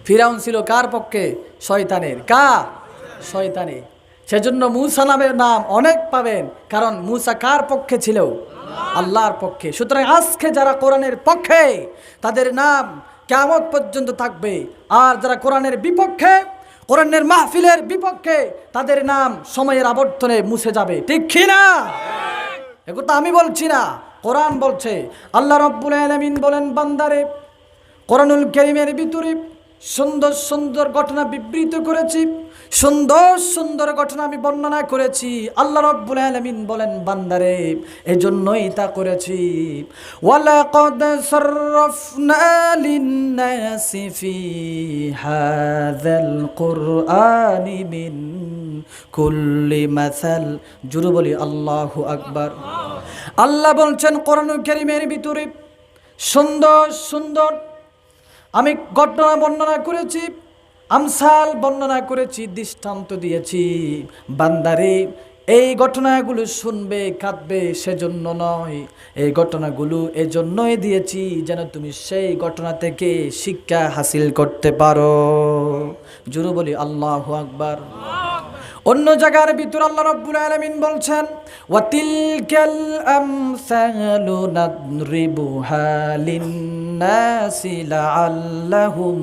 ফিরাউন ছিল কার পক্ষে? শয়তানের। কার? শয়তানের। সেজন্য মূসা নামের নাম অনেক পাবেন, কারণ মূসা কার পক্ষে ছিল? আল্লাহর পক্ষে। সুতরাং আজকে যারা কোরআনের পক্ষে, তাদের নাম কিয়ামত পর্যন্ত থাকবে। আর যারা কোরআনের বিপক্ষে, কোরআনের মাহফিলের বিপক্ষে, তাদের নাম সময়ের আবর্তনে মুছে যাবে, ঠিক কিনা? একথা আমি বলছি না, কোরআন বলছে। আল্লাহ রাব্বুল আলামিন বলেন, বান্দারে কোরআনুল কারীমের ভিতরে সুন্দর সুন্দর ঘটনা বিবৃত করেছি, সুন্দর সুন্দর ঘটনা আমি বর্ণনা করেছি। আল্লাহ রাব্বুল আলামিন বলেন, বান্দারে এজন্যই তা করেছি। ওয়ালাকাদ সাররাফনা লিন-নাসি ফি হাযাল কুরআনি মিন কুল্লি মাসাল। জোরে বলি আল্লাহু আকবার। আল্লাহ বলছেন কোরআনুল কারীমের ভিতরে সুন্দর সুন্দর আমি ঘটনা বর্ণনা করেছি, আমসাল বর্ণনা করেছি, দৃষ্টান্ত দিয়েছি। বান্দারে এই ঘটনাগুলো শুনবে, কাঁদবে সেজন্য নয়, এই ঘটনাগুলো এজন্যই দিয়েছি যেন তুমি সেই ঘটনা থেকে শিক্ষা হাসিল করতে পারো। জোরে বলি আল্লাহু আকবার। অন্য জায়গার ভিতর আল্লাহ রাব্বুল আলামিন বলছেন, ওয়াতিলকাল আমসালু নাদরিবুহা লিন-নাসি লাআল্লাহুম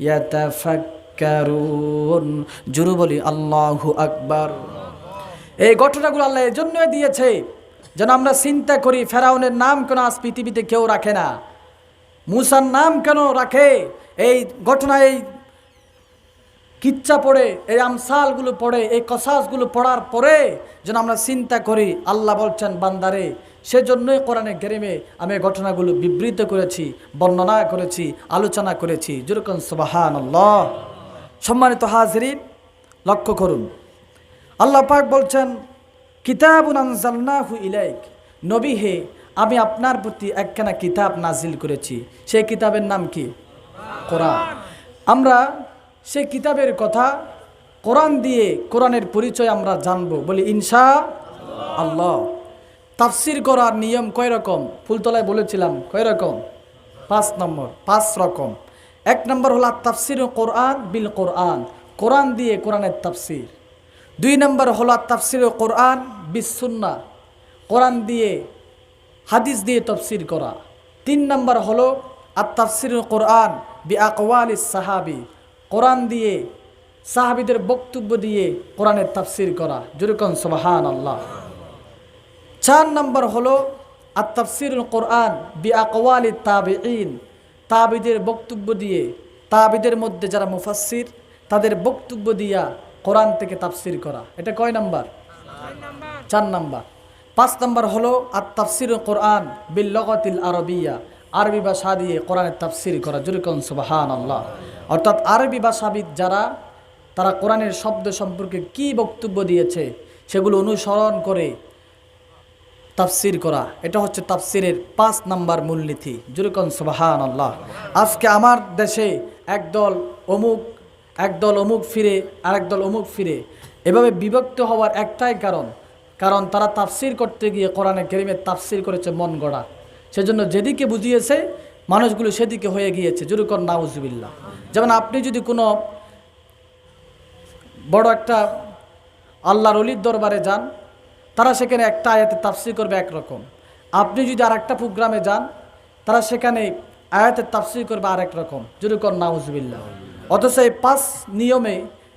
ইয়াতাফাক্কারুন। জোরে বলি আল্লাহু আকবার। এই ঘটনাগুলো আল্লাহ এর জন্যই দিয়েছে যেন আমরা চিন্তা করি, ফেরাউনের নাম কেন আজ পৃথিবীতে কেউ রাখে না? মূসার নাম কেন রাখে? এই ঘটনা, এই কিচ্ছা পড়ে, এই আমসালগুলো পড়ে, এই কসাসগুলো পড়ার পরে যেন আমরা চিন্তা করি। আল্লাহ বলছেন, বান্দারে সেজন্যই কোরআনে কারীমে আমি ঘটনাগুলো বিবৃত করেছি, বর্ণনা করেছি, আলোচনা করেছি। যেরকম সুবহানাল্লাহ। সম্মানিত হাজরিন, লক্ষ্য করুন, আল্লাহ পাক বলছেন, কিতাবুন আনজালনাহু ইলাইক। নবী হে, আমি আপনার প্রতি একখানা কিতাব নাজিল করেছি। সেই কিতাবের নাম কি? কোরআন। আমরা সেই কিতাবের কথা কোরআন দিয়ে, কোরআনের পরিচয় আমরা জানবো, বলি ইনশাআল্লাহ। তাফসির করার নিয়ম কয় রকম? ফুলতলায় বলেছিলাম কয় রকম? 5 রকম। 1 নম্বর হলো তাফসির কোরআন বিল কোরআন, কোরআন দিয়ে কোরআনের তাফসির। 2 নম্বর হলো তাফসির কোরআন বিস সুন্নাহ, কোরআন দিয়ে হাদিস দিয়ে তাফসির করা। 3 নম্বর হলো তাফসির কোরআন বি আকওয়ালিস সাহাবী, কোরআন দিয়ে সাহাবীদের বক্তব্য দিয়ে কোরআনের তাফসির করা। যেরকম সুবহানাল্লাহ। 4 নম্বর হলো তাফসিরুল কোরআন বি আকওয়ালিত তাবিঈন, তাবিদের বক্তব্য দিয়ে, তাবিদের মধ্যে যারা মুফাসসির, তাদের বক্তব্য দিয়া কোরআন থেকে তাফসির করা। এটা কয় নাম্বার? 4 নাম্বার। 5 নাম্বার হলো আত-তাফসির কোরআন বিল লগাতিল আরবিয়া, আরবি ভাষা দিয়ে কোরআনের তাফসির করা। জোরে কোন সুবহানাল্লাহ। অর্থাৎ আরবি ভাষাবিদ যারা, তারা কোরআনের শব্দ সম্পর্কে কি বক্তব্য দিয়েছে সেগুলো অনুসরণ করে তাফসির করা। এটা হচ্ছে তাফসিরের 5 নাম্বার মূলনীতি। জোরে কোন সুবহানাল্লাহ। আজকে আমার দেশে একদল অমুক ফিরে, আরেক দল অমুক ফিরে, এভাবে বিভক্ত হওয়ার একটাই কারণ তারা তাফসির করতে গিয়ে কোরআনে কারীমের তাফসির করেছে মন গড়া। সেজন্য যেদিকে বুঝিয়েছে মানুষগুলো সেদিকে হয়ে গিয়েছে। জোরে কোন নাউজুবিল্লাহ। যেমন আপনি যদি কোনো বড় একটা আল্লাহর ওলির দরবারে যান, তারা সেখানে একটা আয়াতে তাফসির করবে একরকম। আপনি যদি আর একটা প্রোগ্রামে যান, তারা সেখানে আয়াতের তাফসির করবে আরেক রকম। জোরে কোন নাউজুবিল্লাহ। অথচ এই 5 নিয়মে,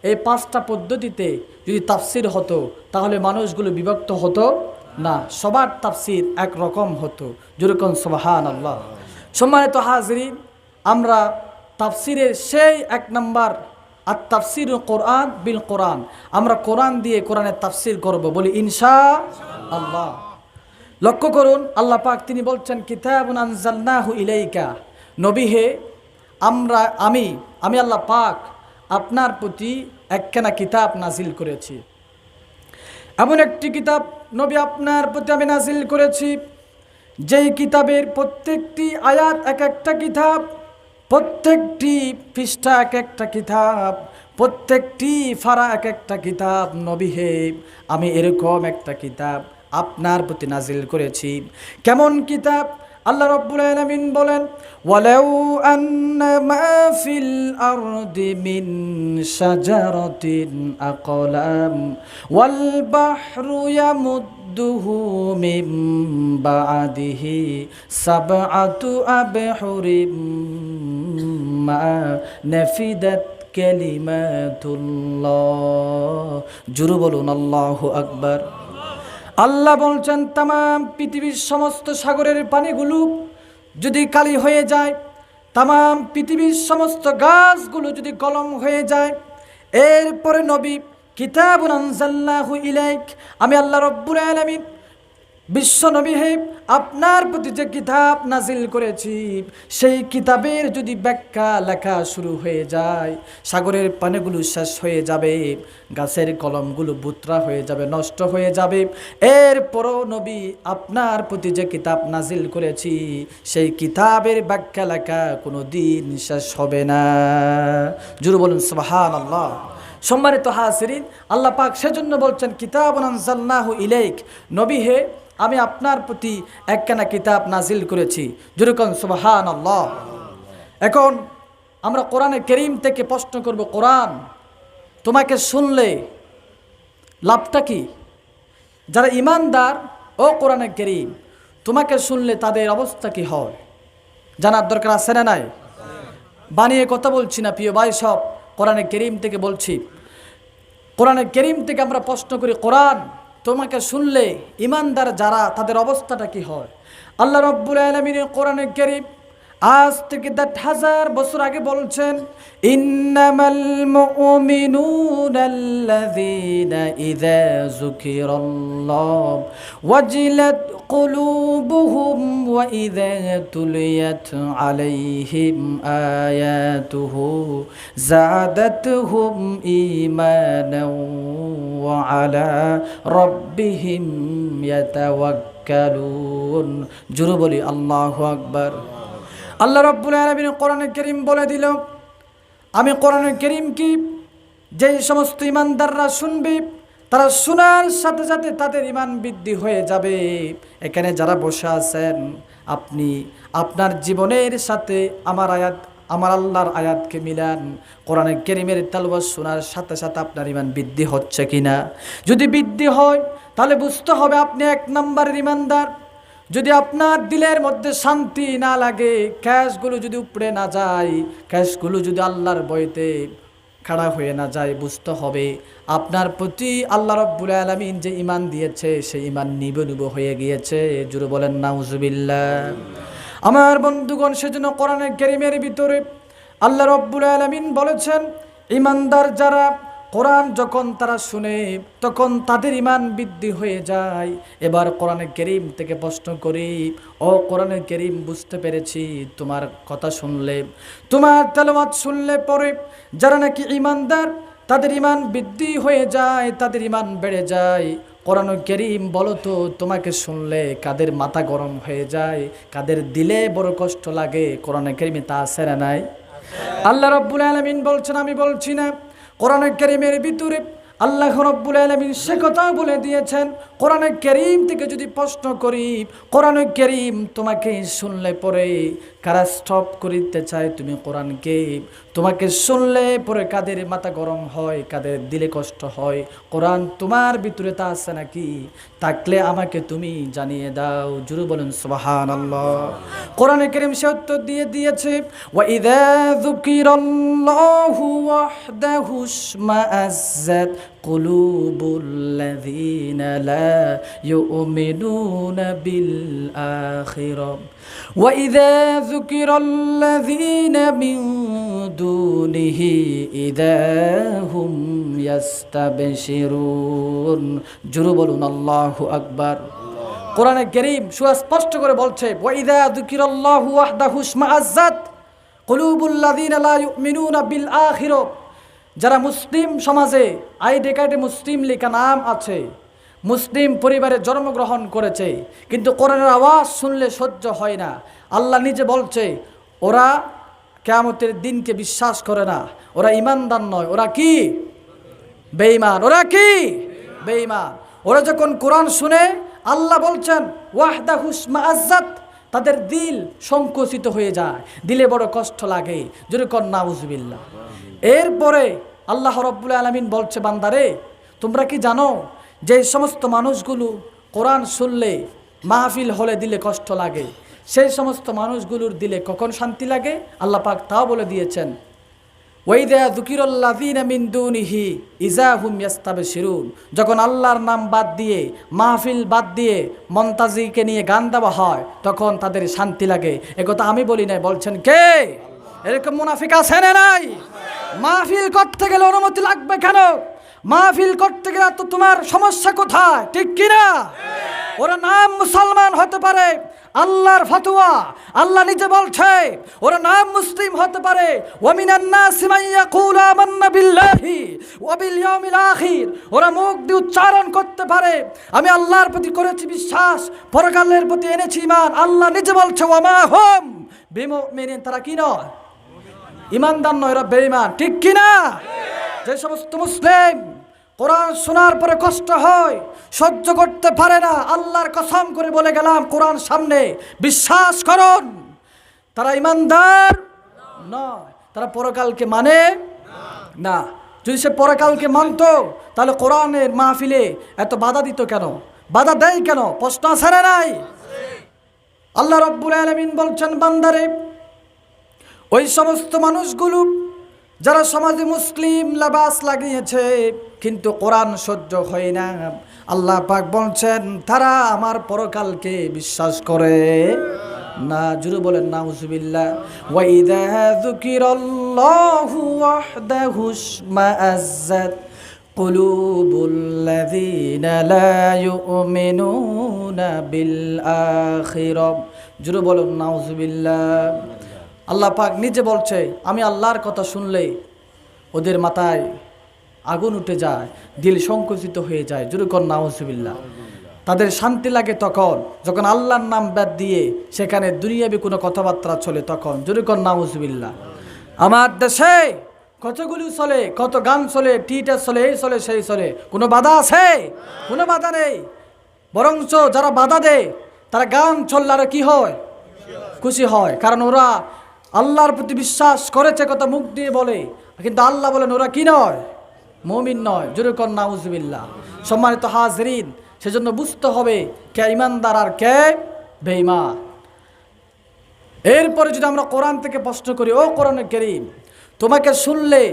এই 5টা পদ্ধতিতে যদি তাফসির হতো তাহলে মানুষগুলো বিভক্ত হতো না, সবার তাফসির একরকম হতো। জোরে কোন সুবহানাল্লাহ। সম্মানিত হাজরিন, আমরা তাফসিরের সেই 1 নাম্বার আত-তাফসির কোরআন বিল কোরআন, আমরা কোরআন দিয়ে কোরআনের তাফসির করব, বলি ইনশাআল্লাহ। লক্ষ্য করুন, আল্লাহ পাক তিনি বলছেন কিতাবুন আনজালনাহু ইলাইকা, নবী হে আমি আল্লাহ পাক আপনার প্রতি একখানা কিতাব নাজিল করেছি। এমন একটি কিতাব নবী আপনার প্রতি আমি নাজিল করেছি, যেই কিতাবের প্রত্যেকটি আয়াত এক একটা কিতাব, প্রত্যেকটি পৃষ্ঠা এক একটা কিতাব, প্রত্যেকটি ফারা এক একটা কিতাব। নবী হে, আমি এরকম একটা কিতাব আপনার প্রতি নাজিল করেছি। কেমন কিতাব? আল্লাহ রাব্বুল আলামিন বলেন, ওয়ালাউ আন্না মা ফিল আরদি মিন শাজারাতিন আকলাম ওয়াল বাহরু ইয়ামুদ্দুহু মিন বা'দিহি সাবআতু আবহুরিম মা নাফিদাত কালিমাতুল্লাহ। জোরে বলুন আল্লাহু আকবার। আল্লাহ বলছেন, তাম পৃথিবীর সমস্ত সাগরের পানিগুলো যদি কালি হয়ে যায়, তাম পৃথিবীর সমস্ত গাছগুলো যদি কলম হয়ে যায়, এরপরে নবী কিতাবুন আনজালনাহু ইলাইক, আমি আল্লাহ রাব্বুল আলামিন বিশ্ব নবী হে আপনার প্রতি যে কিতাব নাজিল করেছি, সেই কিতাবের যদি ব্যাখ্যা লেখা শুরু হয়ে যায়, সাগরের পানিগুলো শেষ হয়ে যাবে, গাছের কলমগুলো বুতরা হয়ে যাবে, নষ্ট হয়ে যাবে। এরপরও নবী আপনার প্রতি যে কিতাব নাজিল করেছি, সেই কিতাবের ব্যাখ্যা লেখা কোনো দিন শেষ হবে না। জোরে বলুন সুবহানাল্লাহ। সম্মানিত হাজিরিন, আল্লাহ পাক সেজন্য বলছেন কিতাবুন আনজালনাহু ইলাইক, নবী হে আমি আপনার প্রতি একখানা কিতাব নাজিল করেছি। জোরে কোন সুবহানাল্লাহ। এখন আমরা কোরআনে কারীম থেকে প্রশ্ন করব, কোরআন তোমাকে শুনলে লাভটা কি? যারা ঈমানদার, ও কোরআনে কারীম তোমাকে শুনলে তাদের অবস্থা কি হয় জানার দরকার আছে না নাই? বানিয়ে কথা বলছি না প্রিয় ভাই, সব কোরআনে কারীম থেকে বলছি। কোরআনে কারীম থেকে আমরা প্রশ্ন করি, কোরআন তোমাকে শুনলে ঈমানদার যারা, তাদের অবস্থাটা কি হয়? আল্লাহ রাব্বুল আলামিনের কোরআনে কারীম আজ থেকে 10,000 বছর আগে বলছেন, ইন্নামাল মুমিনুনাল্লাযীনা ইযা যুকিরাল্লাহ ওয়াজিলাত কুলুবুহুম ওয়া ইযা তুলিয়াত আলাইহিম আয়াতুহু যাদাতহুম ঈমানাও ওয়া আলা রাব্বিহিম ইয়াতাওয়াক্কালুন। জোরে বলি আল্লাহু আকবার। আল্লাহ রাব্বুল আলামিন কোরআনে কারীম বলে দিল, আমি কোরআনে কারীম কি যেই সমস্ত ঈমানদাররা শুনবে, তারা শোনার সাথে সাথে তাদের ঈমান বৃদ্ধি হয়ে যাবে। এখানে যারা বসে আছেন, আপনি আপনার জীবনের সাথে আমার আল্লাহর আয়াতকে মিলান। কোরআনে কারীমের তেলাওয়াত শোনার সাথে সাথে আপনার ঈমান বৃদ্ধি হচ্ছে কিনা। যদি বৃদ্ধি হয় তাহলে বুঝতে হবে আপনি 1 নম্বরের ঈমানদার। যদি আপনার দিলের মধ্যে শান্তি না লাগে, ক্যাশগুলো যদি উপড়ে না যায়, ক্যাশগুলো যদি আল্লাহর ভয়তে খাড়া হয়ে না যায়, বুঝতে হবে আপনার প্রতি আল্লাহ রাব্বুল আলামিন যে ঈমান দিয়েছে সেই ঈমান নিবো হয়ে গিয়েছে। জোরে বলেন নাউজুবিল্লাহ। আমার বন্ধুগণ, সেজন্য কোরআনে কারীমের ভিতরে আল্লাহ রাব্বুল আলামিন বলেছেন, ইমানদার যারা কোরআন যখন তারা শুনে তখন তাদের ইমান বৃদ্ধি হয়ে যায়। এবার কোরআনে কারীম থেকে প্রশ্ন করি, ও কোরআনে কারীম বুঝতে পেরেছি তোমার কথা শুনলে, তোমার তেলাওয়াত শুনলে পরে যারা নাকি ইমানদার তাদের ইমান বৃদ্ধি হয়ে যায়, তাদের ইমান বেড়ে যায়। কোরআনে কারীম বলো তো তোমাকে শুনলে কাদের মাথা গরম হয়ে যায়, কাদের দিলে বড় কষ্ট লাগে? কোরআনে কারীমে তা আছে না নাই? আল্লাহ রাব্বুল আলামিন বলছেন, আমি বলছি না। কোরআনে কারীমের ভিতরে আল্লাহ রাব্বুল আলামিন সে কথা বলে দিয়েছেন। কোরআনে কারীম থেকে যদি প্রশ্ন করি, কোরআনে কারীম তোমাকে শুনলে পরে কারা স্টপ করিতে চায় তুমি কোরআনকে? তোমাকে শুনলে পরে কাদের মাথা গরম হয়, কাদের দিলে কষ্ট হয়? কোরআন তোমার ভিতরে তা আছে নাকি? থাকলে আমাকে তুমি জানিয়ে দাও। জোরে বলেন সুবহানাল্লাহ। কোরআনে কারীম সে উত্তর দিয়ে দিয়েছে, ওয়া ইযা যুকিরাল্লাহু ওয়াহদাহু ইশমাআজ্জাত কুলুবুল্লাযীনা লা ইউমিনুনা বিল আখিরাহ ওয়া ইযা যুকিরাল্লাযীনা মিন দুনিহি ইযা হুম ইয়াস্তাবশিরুন। জোরে বলুন আল্লাহু আকবার। কোরআনে কারীম সুস্পষ্ট করে বলছে, ওয়া ইযা যুকিরাল্লাহু ওয়াহদাহু ইশমাআজ্জাত কুলুবুল্লাযীনা লা ইউমিনুনা বিল আখিরাহ। যারা মুসলিম সমাজে আইডি কার্ডে মুসলিম লেখা নাম আছে, মুসলিম পরিবারে জন্মগ্রহণ করেছে, কিন্তু কোরআনের আওয়াজ শুনলে সহ্য হয় না। আল্লাহ নিজে বলছে ওরা কিয়ামতের দিনকে বিশ্বাস করে না, ওরা ঈমানদার নয়, ওরা কি? বেঈমান। ওরা কি? বেঈমান। ওরা যখন কোরআন শুনে আল্লাহ বলছেন ওয়াহদাহু ইশমাআজ্জাত, তাদের দিল সংকুচিত হয়ে যায়, দিলে বড় কষ্ট লাগে। জোরে কর নাউজুবিল্লাহ। এরপরে আল্লাহ রাব্বুল আলামিন বলছে, বান্দারে তোমরা কি জানো যে সমস্ত মানুষগুলো কোরআন শুনলে মাহফিল হলে দিলে কষ্ট লাগে, সেই সমস্ত মানুষগুলোর দিলে কখন শান্তি লাগে? আল্লাহ পাক তাও বলে দিয়েছেন, ওয়াইদা যুকিরাল্লাযীনা মিন দুনিহি ইযা হুম ইয়াস্তাবশিরুন। যখন আল্লাহর নাম বাদ দিয়ে, মাহফিল বাদ দিয়ে মন্তাজিকে নিয়ে গান দেওয়া হয় তখন তাদের শান্তি লাগে। একথা আমি বলি নাই, বলছেন কে? এরকম মুনাফিক আছে না নাই? মাহফিল করতে গেলে অনুমতি লাগবে কেন? মাহফিল করতে গেলে তো তোমার সমস্যা কোথায়? ঠিক কিনা? ওরা নাম মুসলমান হতে পারে, আল্লাহর ফতোয়া, আল্লাহ নিজে বলছে ওরা নাম মুসলিম হতে পারে। ওয়া মিনান নাসি মান ইয়াকুলু আমান্না বিল্লাহি ওয়া বিল ইয়াউমিল আখির। ওরা মুখ দিয়ে উচ্চারণ করতে পারে আমি আল্লাহর প্রতি করেছি বিশ্বাস, পরকালের প্রতি এনেছি ঈমান। আল্লাহ নিজে বলছে ওয়া মা হুম বিমুমিনিন, তারা কি নয়? ঈমানদার নয়, এরা বেঈমান। ঠিক কিনা? যে সমস্ত মুসলিম কোরআন শোনার পরে কষ্ট হয়, সহ্য করতে পারে না, আল্লাহর কসম করে বলে গেলাম কোরআন সামনে, বিশ্বাস করুন তারা ঈমানদার নয়, তারা পরকালকে মানে না। যদি সে পরকালকে মানতো তাহলে কোরআনের মাহফিলে এত বাধা দিত কেন? বাধা দেয় কেন? প্রশ্ন আছে না নাই? আল্লাহ রাব্বুল আলামিন বলছেন, বান্দারে ওই সমস্ত মানুষগুলো যারা সমাজে মুসলিম লেবাস লাগিয়েছে কিন্তু কোরআন সহ্য হয় না, আল্লাহ পাক বলছেন তারা আমার পরকালকে বিশ্বাস করে না। জুরে বলেন নাউজুবিল্লাহ। ওয়া ইযা যুকিরাল্লাহু ওয়াহদাহু ইশমাআজ্জাত কুলুবুল্লাযীনা লা ইউমিনুনা বিল আখিরাহ। জুরে বলেন নাউজুবিল্লাহ। আল্লাহ পাক নিজে বলছে আমি আল্লাহর কথা শুনলে ওদের মাথায় আগুন উঠে যায়, দিল সংকুচিত হয়ে যায়। জোরে কর নাউজুবিল্লাহ। তাদের শান্তি লাগে তখন যখন আল্লাহর নাম বাদ দিয়ে সেখানে দুনিয়াবি কোনো কথাবার্তা চলে তখন। জোরে কর নাউজুবিল্লাহ। আমার দেশে কতগুলো চলে, কত গান চলে, টিটা চলে, এই চলে সেই চলে, কোনো বাধা আছে? কোনো বাধা নেই। বরঞ্চ যারা বাধা দেয় তারা গান চললে আর কি হয়? খুশি হয়, কারণ ওরা আল্লাহর প্রতি বিশ্বাস করেছে, কথা মুখ দিয়ে বলে, কিন্তু আল্লাহ বলেন ওরা কি নয়? মুমিন নয়। জোরে কর নাউজুবিল্লাহ। সম্মানিত হাজরিন, সেজন্য বুঝতে হবে কে ঈমানদার আর কে বেঈমান। এরপরে যদি আমরা কোরআন থেকে প্রশ্ন করি, ও কোরআনে কারীম তোমাকে শুনলে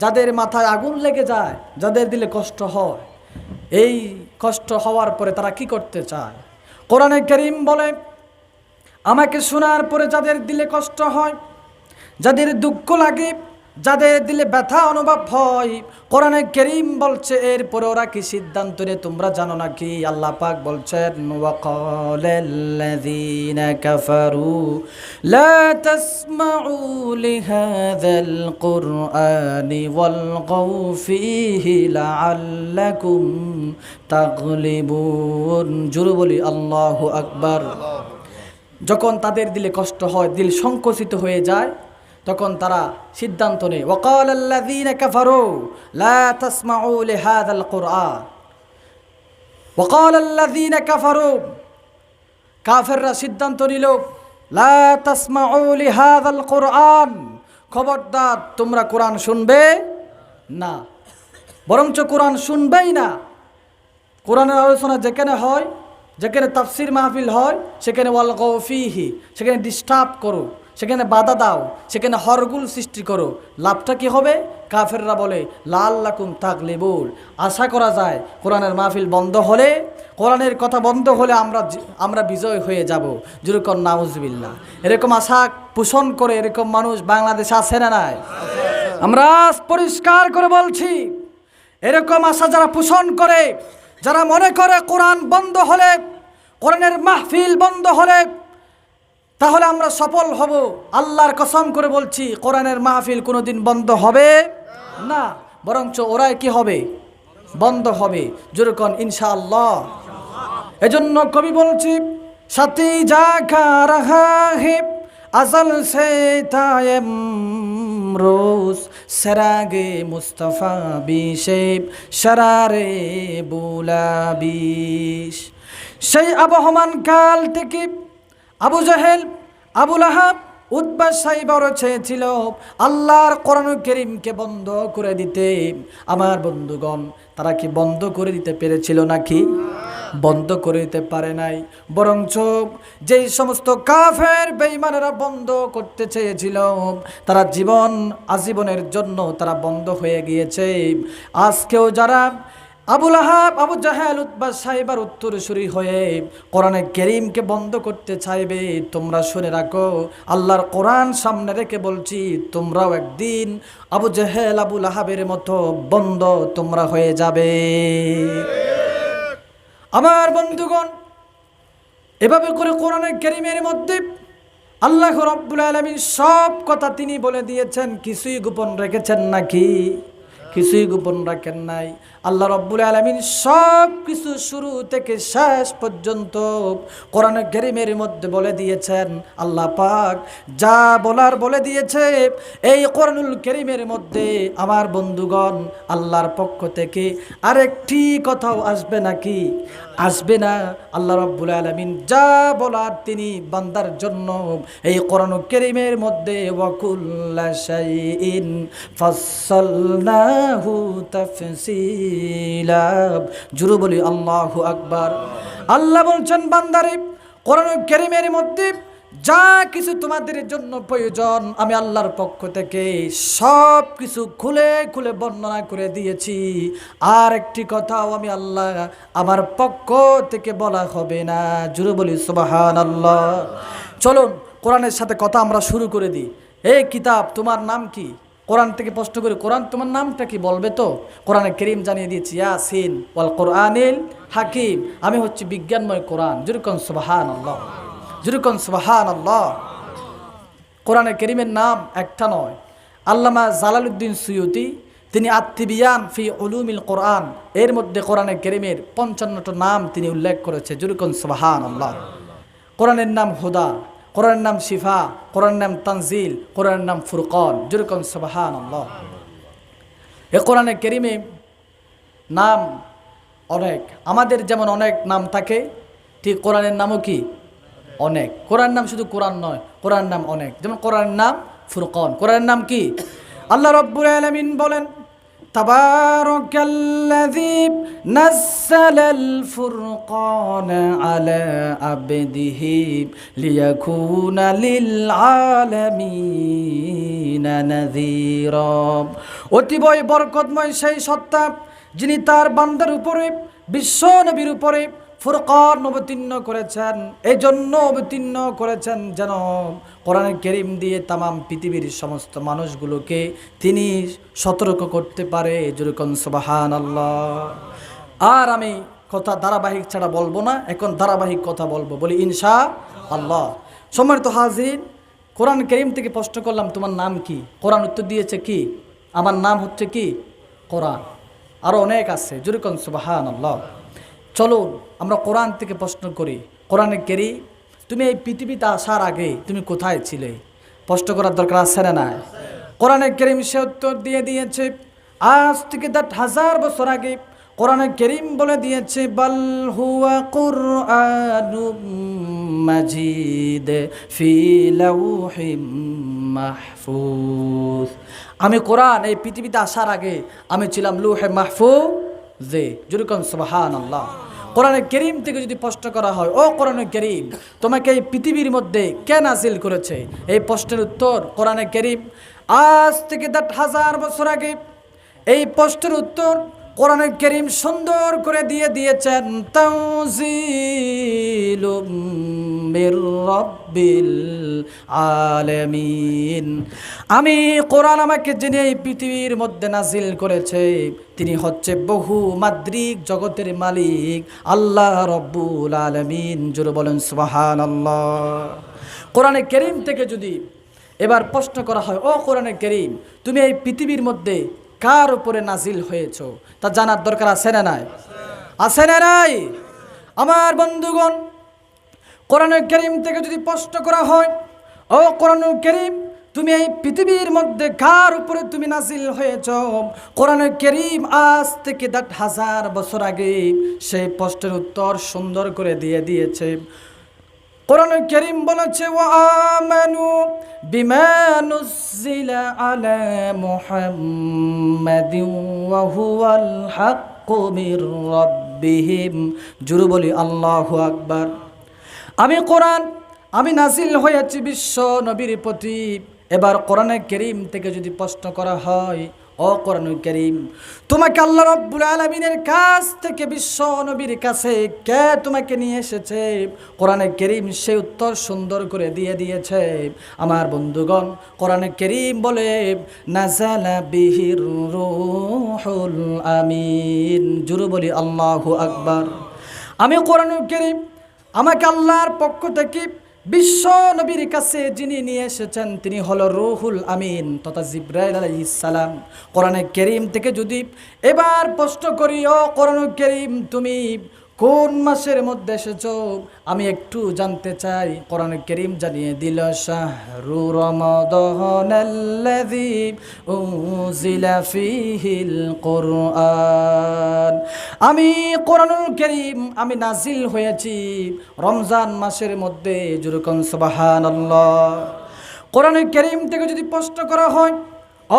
যাদের মাথায় আগুন লেগে যায়, যাদের দিলে কষ্ট হয়, এই কষ্ট হওয়ার পরে তারা কি করতে চায়? কোরআনে কারীম বলে আমাকে শোনার পরে যাদের দিলে কষ্ট হয়, যাদের দুঃখ লাগে, যাদের দিলে ব্যথা অনুভব হয়, কোরআনে কারীম বলছে এরপরে ওরা কি সিদ্ধান্ত নেয় তোমরা জানো নাকি? আল্লাহ পাক বলছেন ওয়াকালাল্লাযীনা কাফারু লা তাসমাউ লিহাযাল কুরআনি ওয়ালগাউ ফীহি লাআল্লাকুম তাগলিবুন। জোরে বলি আল্লাহু আকবার। যখন তাদের দিলে কষ্ট হয়, দিল সংকুচিত হয়ে যায়, তখন তারা সিদ্ধান্ত নেয় ওয়াকালাল্লাযীনা কাফারু লা তাসমাউ লিহাযাল কুরআন। ওয়াকালাল্লাযীনা কাফারু, কাফেররা সিদ্ধান্ত নিল লা তাসমাউ লিহাযাল কুরআন, খবরদার তোমরা কোরআন শুনবে না, বরঞ্চ কোরআন শুনবেই না। কোরআনের আলোচনা যেখানে হয়, যেখানে তাফসির মাহফিল হয়, সেখানে ওয়ালগাউ ফীহি, সেখানে ডিস্টার্ব করো, সেখানে বাধা দাও, সেখানে হরগুল সৃষ্টি করো। লাভটা কি হবে? কাফেররা বলে লাআল্লাকুম তাগলিবুন, আশা করা যায় কোরআনের মাহফিল বন্ধ হলে, কোরআনের কথা বন্ধ হলে আমরা বিজয় হয়ে যাব। যেরকম নাউজুবিল্লাহ, এরকম আশা পোষণ করে এরকম মানুষ বাংলাদেশে আছে না নাই? আমরা পরিষ্কার করে বলছি, এরকম আশা যারা পোষণ করে, যারা মনে করে কোরআন বন্ধ হলে, কোরআনের মাহফিল বন্ধ হলে তাহলে আমরা সফল হব, আল্লাহর কসম করে বলছি কোরআনের মাহফিল কোনোদিন বন্ধ হবে না, বরঞ্চ ওরাই কি হবে? বন্ধ হবে। যেরকম ইনশাআল্লাহ। এজন্য কবি বলছি সাথী জাগা রাহা হে আজল সে তায়েম রোজ সরাগে মুস্তাফা বিশেব শরারে বুলাবিশ। সেই আবহমান কাল থেকে আবু জাহেল, আবু লাহাব, উতবা সাইবা চেয়েছিল আল্লাহর কোরআন কারীমকে বন্ধ করে দিতে। আমার বন্ধুগণ, তারা কি বন্ধ করে দিতে পেরেছিল নাকি? বন্ধ করে দিতে পারে নাই, বরঞ্চ যেই সমস্ত কাফের বেঈমানেরা বন্ধ করতে চেয়েছিল তারা আজীবনের জন্য তারা বন্ধ হয়ে গিয়েছে। আজকেও যারা আবু লাহাব, আবু জাহেল, উতবা সাইবার উত্তরসূরি হয়ে কোরআনে কারীমকে বন্ধ করতে চাইবে, তোমরা শুনে রাখো, আল্লাহর কোরআন সামনে রেখে বলছি, তোমরাও একদিন আবু জাহেল, আবু লাহাবের মতো বন্ধ তোমরা হয়ে যাবে। আমার বন্ধুগণ, এভাবে করে কোরআনে কারীমের মধ্যে আল্লাহ রাব্বুল আলামিন সব কথা তিনি বলে দিয়েছেন। কিছুই গোপন রেখেছেন নাকি? কিছুই গোপন রাখেন নাই। আল্লাহ রাব্বুল আলামিন সব কিছু শুরু থেকে শেষ পর্যন্ত কোরআন কারীমের মধ্যে বলে দিয়েছেন। আল্লাহ পাক যা বলার বলে দিয়েছে এই কোরআনুল কারীমের মধ্যে। আমার বন্ধুগণ, আল্লাহর পক্ষ থেকে আরেকটি কথাও আসবে নাকি? আসবে না। আল্লাহ রাব্বুল আলামিন যা বলার তিনি বান্দার জন্য এই কোরআন কারীমের মধ্যে ওয়াকুল্লা শাইইন ফাসসালনাহু তাফসীলা। জোরে বলি আল্লাহু আকবার। আল্লাহ বলছেন, বান্দারে কোরআন কারীমের মধ্যে যা কিছু তোমাদের জন্য প্রয়োজন আমি আল্লাহর পক্ষ থেকে সব কিছু খুলে খুলে বর্ণনা করে দিয়েছি। আর একটি কথাও আমি আল্লাহ আমার পক্ষ থেকে বলা হবে না। জোরে বলি সুবহানাল্লাহ। চলুন কোরআনের সাথে কথা আমরা শুরু করে দিই। এই কিতাব তোমার নাম কি? কোরআন থেকে প্রশ্ন করি, কোরআন তোমার নামটা কি বলবে তো? কোরআনে কারীম জানিয়ে দিয়েছি, ইয়াসিন ওয়াল কোরআনিল হাকিম, আমি হচ্ছে বিজ্ঞানময় কোরআন। যেরকম সুবহানাল্লাহ, যেরকম সুবহানাল্লাহ। কোরআনে কারীমের নাম একটা নয়। আল্লামা জালালউদ্দিন সুয়ুতি তিনি আত-তিবিয়ান ফি উলুমিল কোরআন এর মধ্যে কোরআনে কারীমের 55টা নাম তিনি উল্লেখ করেছে। যেরকম সুবহানাল্লাহ। কোরআনের নাম হুদা, কোরআনের নাম শিফা, কোরআনের নাম তানজিল, কোরআনের নাম ফুরকান। যেরকম সুবহানাল্লাহ। এ কোরআনে কারীমে নাম অনেক। আমাদের যেমন অনেক নাম থাকে, ঠিক কোরআনের নামও কি অনেক। কোরআন নাম শুধু কোরআন নয়, কোরআন নাম অনেক। যেমন কোরআনের নাম ফুরকান। কোরআনের নাম কি? আল্লাহ রাব্বুল আলামিন বলেন, তাবারাকাল্লাযী নাযালাল ফুরকানা আলা আবদিহি লিয়াকুনা লিল আলামিনা নাযীরা। অতিবই বরকতময় সেই সত্তা যিনি তার বান্দার উপরে, বিশ্ব নবীর উপরে ফুরকান অবতীর্ণ করেছেন, এই জন্য অবতীর্ণ করেছেন যেন কোরআন কারীম দিয়ে তামাম পৃথিবীর সমস্ত মানুষগুলোকে তিনি সতর্ক করতে পারে। যেরকম সুবহানাল্লাহ। আর আমি কথা ধারাবাহিক ছাড়া বলবো না, এখন ধারাবাহিক কথা বলবো, বলি ইনশাআল্লাহ। সম্মানিত হাজির, কোরআন কারীম থেকে প্রশ্ন করলাম তোমার নাম কি? কোরআন উত্তর দিয়েছে কি? আমার নাম হচ্ছে কি? কোরআন। আরও অনেক আছে, যেরকম সুবহানাল্লাহ। চলুন আমরা কোরআন থেকে প্রশ্ন করি, কোরআনে কারীম তুমি এই পৃথিবীতে আসার আগে তুমি কোথায় ছিলে? প্রশ্ন করার দরকার আছে না নাই? কোরআনে কারীম সে উত্তর দিয়ে দিয়েছে। আজ থেকে 10,000 বছর আগে কোরআনে কারীম বলে দিয়েছে, বাল হুয়া কুরআনুম মাজিদ ফি লাউহিম মাহফুজ। আমি কোরআন এই পৃথিবীতে আসার আগে আমি ছিলাম লৌহে মাহফুজে। যেরকম সুবহানাল্লাহ। কোরআনে কারীম থেকে যদি প্রশ্ন করা হয়, ও কোরআনে কারীম তোমাকে এই পৃথিবীর মধ্যে কে নাজিল করেছে? এই প্রশ্নের উত্তর কোরআনে কারীম। আজ থেকে 10,000 বছর আগে এই প্রশ্নের উত্তর কোরআনে কারীম সুন্দর করে দিয়ে দিয়েছেন। তানজিলুম মির রাব্বিল আলামিন। আমি কোরআন আমাকে যিনি এই পৃথিবীর মধ্যে নাজিল করেছে তিনি হচ্ছে বহু মাদ্রিক জগতের মালিক আল্লাহ রব্বুল আলামিন। জোরে বলেন সুবহানাল্লাহ। কোরআনে কারীম থেকে যদি এবার প্রশ্ন করা হয়, ও কোরআনে কারীম তুমি এই পৃথিবীর মধ্যে কার উপরে নাজিল হয়েছ, তা জানার দরকার আছে না নাই? আছে না নাই? আমার বন্ধুগণ, কোরআনে কারীম থেকে যদি প্রশ্ন করা হয়, ও কোরআনে কারীম তুমি এই পৃথিবীর মধ্যে কার উপরে তুমি নাজিল হয়েছ, কোরআনে কারীম আজ থেকে 10,000 বছর আগে সেই প্রশ্নের উত্তর সুন্দর করে দিয়ে দিয়েছে। কোরআনে কারীম বলেছে, ওয়া আমানু বিমা নুজিলা আলা মুহাম্মাদিন ওয়া হুয়াল হাক্কু মির রাব্বিহিম। জোরে বলি আল্লাহু আকবার। আমি কোরআন আমি নাজিল হয়েছি বিশ্ব নবীর প্রতি। এবার কোরআনে কারীম থেকে যদি প্রশ্ন করা হয়, ও কোরআন কারীম তোমাকে আল্লাহ রাব্বুল আলামিনের কাছ থেকে বিশ্ব নবীর কাছে কে তোমাকে নিয়ে এসেছে, কোরআনে কারীম সে উত্তর সুন্দর করে দিয়ে দিয়েছে। আমার বন্ধুগণ, কোরআনে কারীম বলে নাযালা বিহির রূহুল আমিন। জোরে বলি আল্লাহু আকবার। আমি কোরআন কারীম আমাকে আল্লাহর পক্ষ থেকে বিশ্ব নবীর কাছে যিনি নিয়ে এসেছেন তিনি হলো রূহুল আমিন তথা জিবরাইল আলাইহিস সালাম। কোরআনে কারীম থেকে যদি এবার প্রশ্ন করি, ও কোরআন কারীম তুমি কোন মাসের মধ্যে এসেছো, আমি একটু জানতে চাই। কোরআন কারীম জানিয়ে দিল, শাহরু রমাদানাল্লাযী উনজিলা ফীহিল কুরআন। আমি কোরআনুল কারীম আমি নাজিল হয়েছি রমজান মাসের মধ্যে। যেরকম সুবহানাল্লাহ। কোরআন কারীম থেকে যদি প্রশ্ন করা হয়,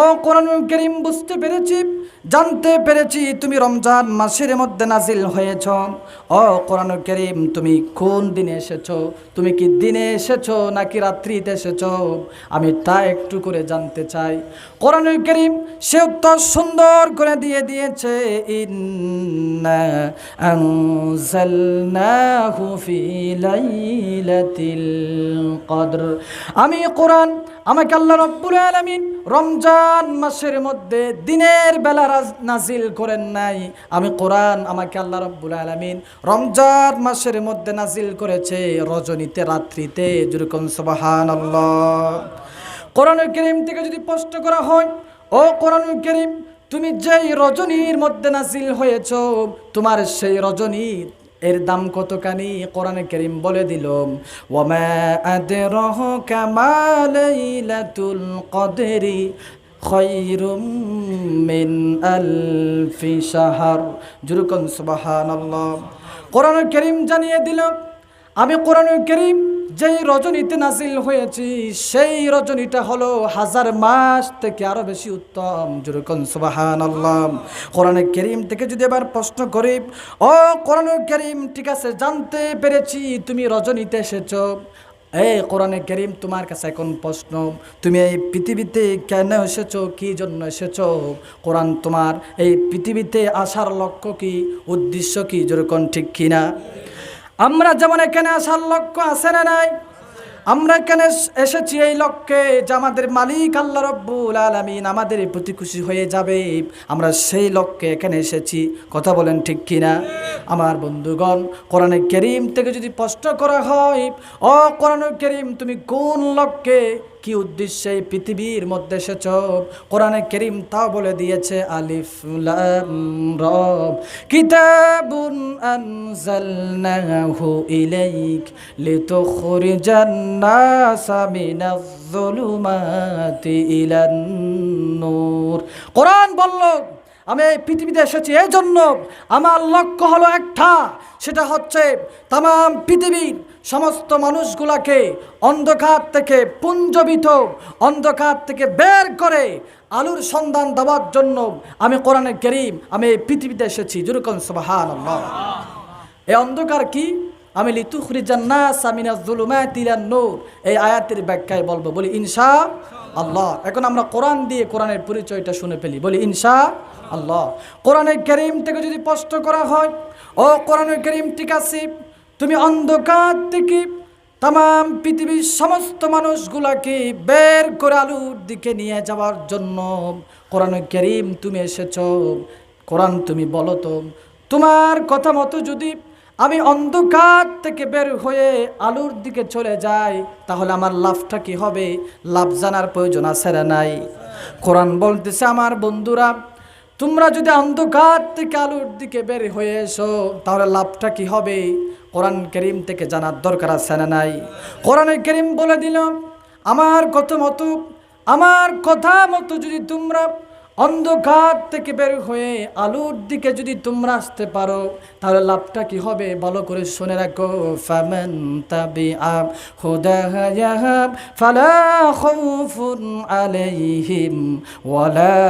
ও কোরআনুল কারীম বুঝতে পেরেছি জানতে পেরেছি তুমি রমজান মাসের মধ্যে নাজিল হয়েছ, ও কোরআনুল কারীম তুমি কোন দিনে এসেছো, তুমি কি দিনে এসেছো নাকি রাত্রিতে এসেছো, আমি তা একটু করে জানতে চাই। কোরআনুল কারীম সে উত্তর সুন্দর করে দিয়ে দিয়েছে, ইন্না আনজালনাহু ফি লাইলাতিল কদর। আমি কোরআন আমাকে আল্লাহ রাব্বুল আলামিন রমজান মাসের মধ্যে দিনের বেলা নাজিল করেন নাই। আমি কোরআন আমাকে আল্লাহ রাব্বুল আলামিন রমজান মাসের মধ্যে নাজিল করেছে রজনীতে, রাত্রিতে। যেরকম সুবহানাল্লাহ। কোরআনুল কারীম থেকে যদি প্রশ্ন করা হয়, ও কোরআনুল কারীম তুমি যেই রজনীর মধ্যে নাজিল হয়েছ তোমার সেই রজনী এর দাম কতখানি, কোরআনে কারীম বলে দিল, ওয়ামা আদরাকা মা লাইলাতুল কদরি খায়রুম মিন আলফি শাহর। যেরকম সুবহানাল্লাহ। কোরআনে কারীম জানিয়ে দিল, আমি কোরআনুল কারীম যেই রজনীতে নাজিল হয়েছি সেই রজনীটা হলো 1000 মাস থেকে আরো বেশি উত্তম। যেরকম সুবহানাল্লাহ। কোরআনে কারীম থেকে যদি এবার প্রশ্ন করি, ও কোরআনুল কারীম ঠিক আছে জানতে পেরেছি তুমি রজনীতে এসেছো, এই কোরআনে কারীম তোমার কাছে এখন প্রশ্ন, তুমি এই পৃথিবীতে কেন এসেছো, কি জন্য এসেছো, কোরআন তোমার এই পৃথিবীতে আসার লক্ষ্য কি, উদ্দেশ্য কি, যেরকম ঠিক কিনা? আমরা যেমন এখানে আসার লক্ষ্য আছে না নাই? আমরা এখানে এসেছি এই লক্ষ্যে যে আমাদের মালিক আল্লাহ রব্বুল আলামিন আমাদের প্রতি খুশি হয়ে যাবে। আমরা সেই লক্ষ্যে এখানে এসেছি। কথা বলেন ঠিক কিনা? আমার বন্ধুগণ, কোরআনে কারীম থেকে যদি প্রশ্ন করা হয়, ও কোরআনে কারীম তুমি কোন লক্ষ্যে কি উদ্দেশ্যে পৃথিবীর মধ্যে এসেছ, কোরআনে কারীম তাও বলে দিয়েছে আলিফ লাম রা, কিতাবুন আনজালনাহু ইলাইক লিতুখরিজান নাসা মিনাজ যুলুমাতি ইলান নূর। কোরআন বলল আমি এই পৃথিবীতে এসেছি এই জন্য, আমার লক্ষ্য হলো একটা, সেটা হচ্ছে তাম পৃথিবীর সমস্ত মানুষগুলাকে অন্ধকার থেকে, পুঞ্জবিত অন্ধকার থেকে বের করে আলোর সন্ধান দেওয়ার জন্য আমি কোরআনে কারীম আমি এই পৃথিবীতে এসেছি। যেরকম সুবহানাল্লাহ। এই অন্ধকার কি? আমি লিতুখরিজান নাসা মিনাজ যুলুমাতি ইলান নূর, এই আয়াতের ব্যাখ্যায় বলবো, বলি ইনশাআল্লাহ। এখন আমরা কোরআন দিয়ে কোরআনের পরিচয়টা শুনে ফেলি, বলি ইনশাআল্লাহ। কোরআনের কারীম থেকে যদি প্রশ্ন করা হয়, ও কোরআনের কারীম ঠিক আছে, তুমি অন্ধকার থেকে তাম পৃথিবীর সমস্ত মানুষগুলাকে বের করে আলোর দিকে নিয়ে যাওয়ার জন্য কোরআনের কারীম তুমি এসেছ, কোরআন তুমি বলো তো, তোমার কথা মতো যদি আমি অন্ধকার থেকে বের হয়ে আলোর দিকে চলে যাই, তাহলে আমার লাভটা কি হবে? লাভ জানার প্রয়োজন আছে না নাই? কোরআন বলতেছে আমার বন্ধুরা, তোমরা যদি অন্ধকার থেকে আলোর দিকে বের হয়ে এসো, তাহলে লাভটা কি হবে? কোরআন কারীম থেকে জানার দরকার আছে না নাই? কোরআনে কারীম বলে দিল আমার কথা মতো যদি তোমরা অন্ধকার থেকে বের হয়ে আলোর দিকে যদি তোমরা আসতে পারো, তাহলে লাভটা কি হবে? ভালো করে শুনে রাখো, ফামান তাবিআ হুদায়া ফালা খাউফুন আলাইহিম ওয়ালা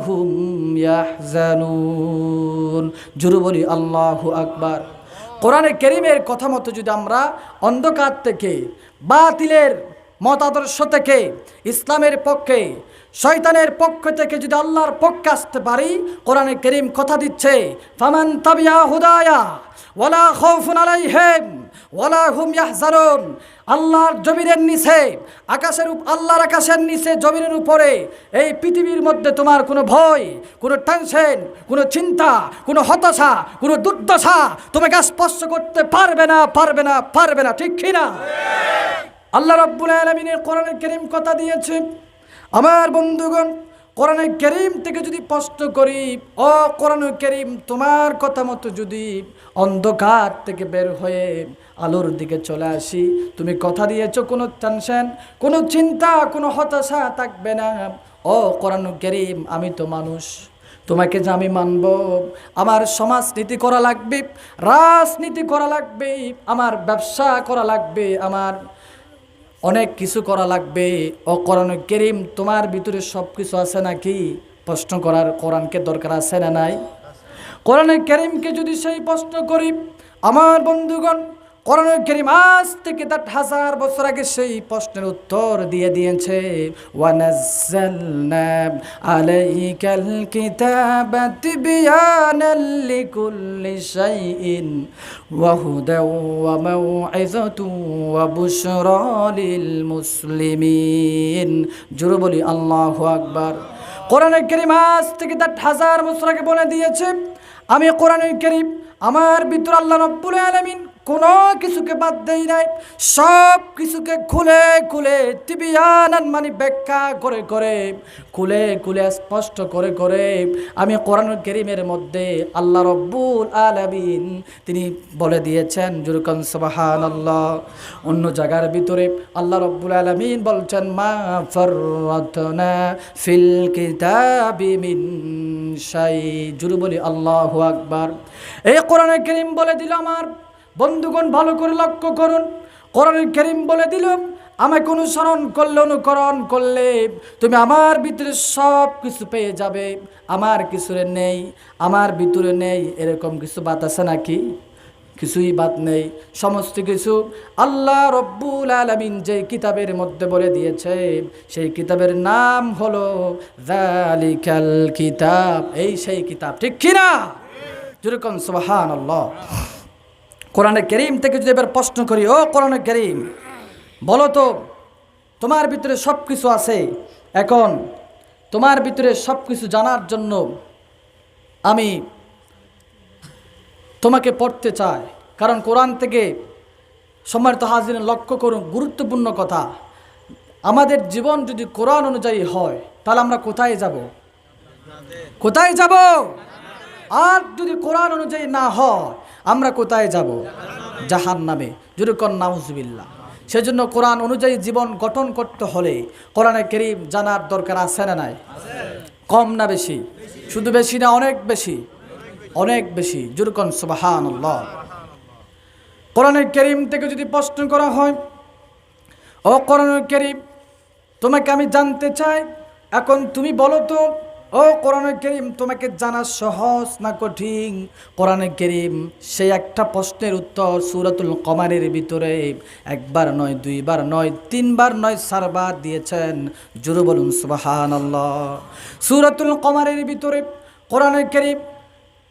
হুম ইয়াহজানুন। জোরে বলি আল্লাহু আকবার। কোরআনে কারীমের কথা মতো যদি আমরা অন্ধকার থেকে, বাতিলের মতাদর্শ থেকে ইসলামের পক্ষে, শয়তানের পক্ষ থেকে যদি আল্লাহর পক্ষে আসতে পারি, কোরআনে কারীম কথা দিচ্ছে ফামান তাবিআ হুদায়া ওয়ালা খাউফুন আলাইহিম ওয়ালা হুম ইয়াহজানুন। আল্লাহর জমিনের নিচে, আল্লাহর আকাশের নিচে, জমিনের উপরে, এই পৃথিবীর মধ্যে তোমার কোনো ভয়, কোনো টেনশন, কোনো চিন্তা, কোনো হতাশা, কোনো দুর্দশা তোমাকে স্পর্শ করতে পারবে না। ঠিক কি না? আল্লাহ রাব্বুল আলামিনের কোরআনে কারীম কথা দিয়েছে। আমার বন্ধুগণ, কোরআনে কারীম থেকে যদি প্রশ্ন করি, ও কোরআনে কারীম তোমার কথা মতো যদি অন্ধকার থেকে বের হয়ে আলোর দিকে চলে আসি, তুমি কথা দিয়েছো কোনো টেনশন, কোনো চিন্তা, কোনো হতাশা থাকবে না। ও কোরআনে কারীম, আমি তো মানুষ, তোমাকে যে আমি মানব, আমার সমাজনীতি করা লাগবে, রাজনীতি করা লাগবে, আমার ব্যবসা করা লাগবে, আমার অনেক কিছু করা লাগবে। ও কোরআন কারীম তোমার ভিতরে সব কিছু আছে নাকি? প্রশ্ন করার কোরআনকে দরকার আছে না নাই? কোরআন কারীমকে যদি সেই প্রশ্ন করি, আমার বন্ধুগণ, কোরআন কারীম আজ থেকে 1000 বছর আগে সেই প্রশ্নের উত্তর দিয়ে দিয়েছে। ওয়ানাজ্জালনা আলাইকাল কিতাবা তিবয়ানাল লিকুল্লি শাইইন ওয়া হুদাও ওয়া মাউইযাতুন ওয়া বুশরা লিল মুসলিমিন। জোরে বলি আল্লাহু আকবার। কোরআন কারীম আজ থেকে 1000 বছর আগে বলে দিয়েছে, আমি কোরআন কারীম আমার ভিতর আল্লাহ রাব্বুল আলামিন কোনো কিছুকে বাদ দেই নাই, সব কিছুকে খুলে খুলে, তিবিয়ানান মানে ব্যাখ্যা করে করে, খুলে খুলে স্পষ্ট করে করে আমি কোরআন কারীমের মধ্যে আল্লাহ রাব্বুল আলামিন তিনি বলে দিয়েছেন। যেরকম সুবহানাল্লাহ। অন্য জায়গার ভিতরে আল্লাহ রাব্বুল আলামিন বলছেন মা ফাররাতনা ফিল কিতাবি মিন শাই। জুরু বলি আল্লাহু আকবার। এই কোরআন কারীম বলে দিল, আমার বন্ধুগণ ভালো করে লক্ষ্য করুন, কোরআন কারীম বলে দিল আমাকে অনুকরণ করলে তুমি আমার ভিতরে সব কিছু পেয়ে যাবে। আমার আমার ভিতরে নেই এরকম কিছু বাত আছে নাকি? কিছুই বাত নেই। সমস্ত কিছু আল্লাহ রব্বুল আলামিন যে কিতাবের মধ্যে বলে দিয়েছে, সেই কিতাবের নাম হলো যালিকাল কিতাব। এই সেই কিতাব। ঠিক কিনা? যেরকম সুবহানাল্লাহ। কোরআনে কারীম থেকে যদি এবার প্রশ্ন করি, ও কোরআনে কারীম, বলো তো তোমার ভিতরে সব কিছু আছে, এখন তোমার ভিতরে সব কিছু জানার জন্য আমি তোমাকে পড়তে চাই। কারণ কোরআন থেকে সম্মানিত হাজিরিন লক্ষ্য করুন, গুরুত্বপূর্ণ কথা, আমাদের জীবন যদি কোরআন অনুযায়ী হয় তাহলে আমরা কোথায় যাব? কোথায় যাব? আর যদি কোরআন অনুযায়ী না হয় আমরা কোথায় যাব? জাহান্নামে। যেরকম নাউজুবিল্লাহ। সেজন্য কোরআন অনুযায়ী জীবন গঠন করতে হলে কোরআনে কারীম জানার দরকার আছে না নাই? কম না বেশি? শুধু বেশি না, অনেক বেশি, অনেক বেশি। যেরকম সুবহানাল্লাহ। কোরআনে কারীম থেকে যদি প্রশ্ন করা হয়, ও কোরআনে কারীম, তোমাকে আমি জানতে চাই, এখন তুমি বলো তো, ও কোরআনে কারীম, তোমাকে জানা সহজ না কঠিন? কোরআনে কারীম সেই একটা প্রশ্নের উত্তর সূরাতুল কমারের ভিতরে একবার নয়, দুইবার নয়, তিনবার নয়, চারবার দিয়েছেন। জোরে বলুন সুবহানাল্লাহ। সূরাতুল কমারের ভিতরে কোরআনে কারীম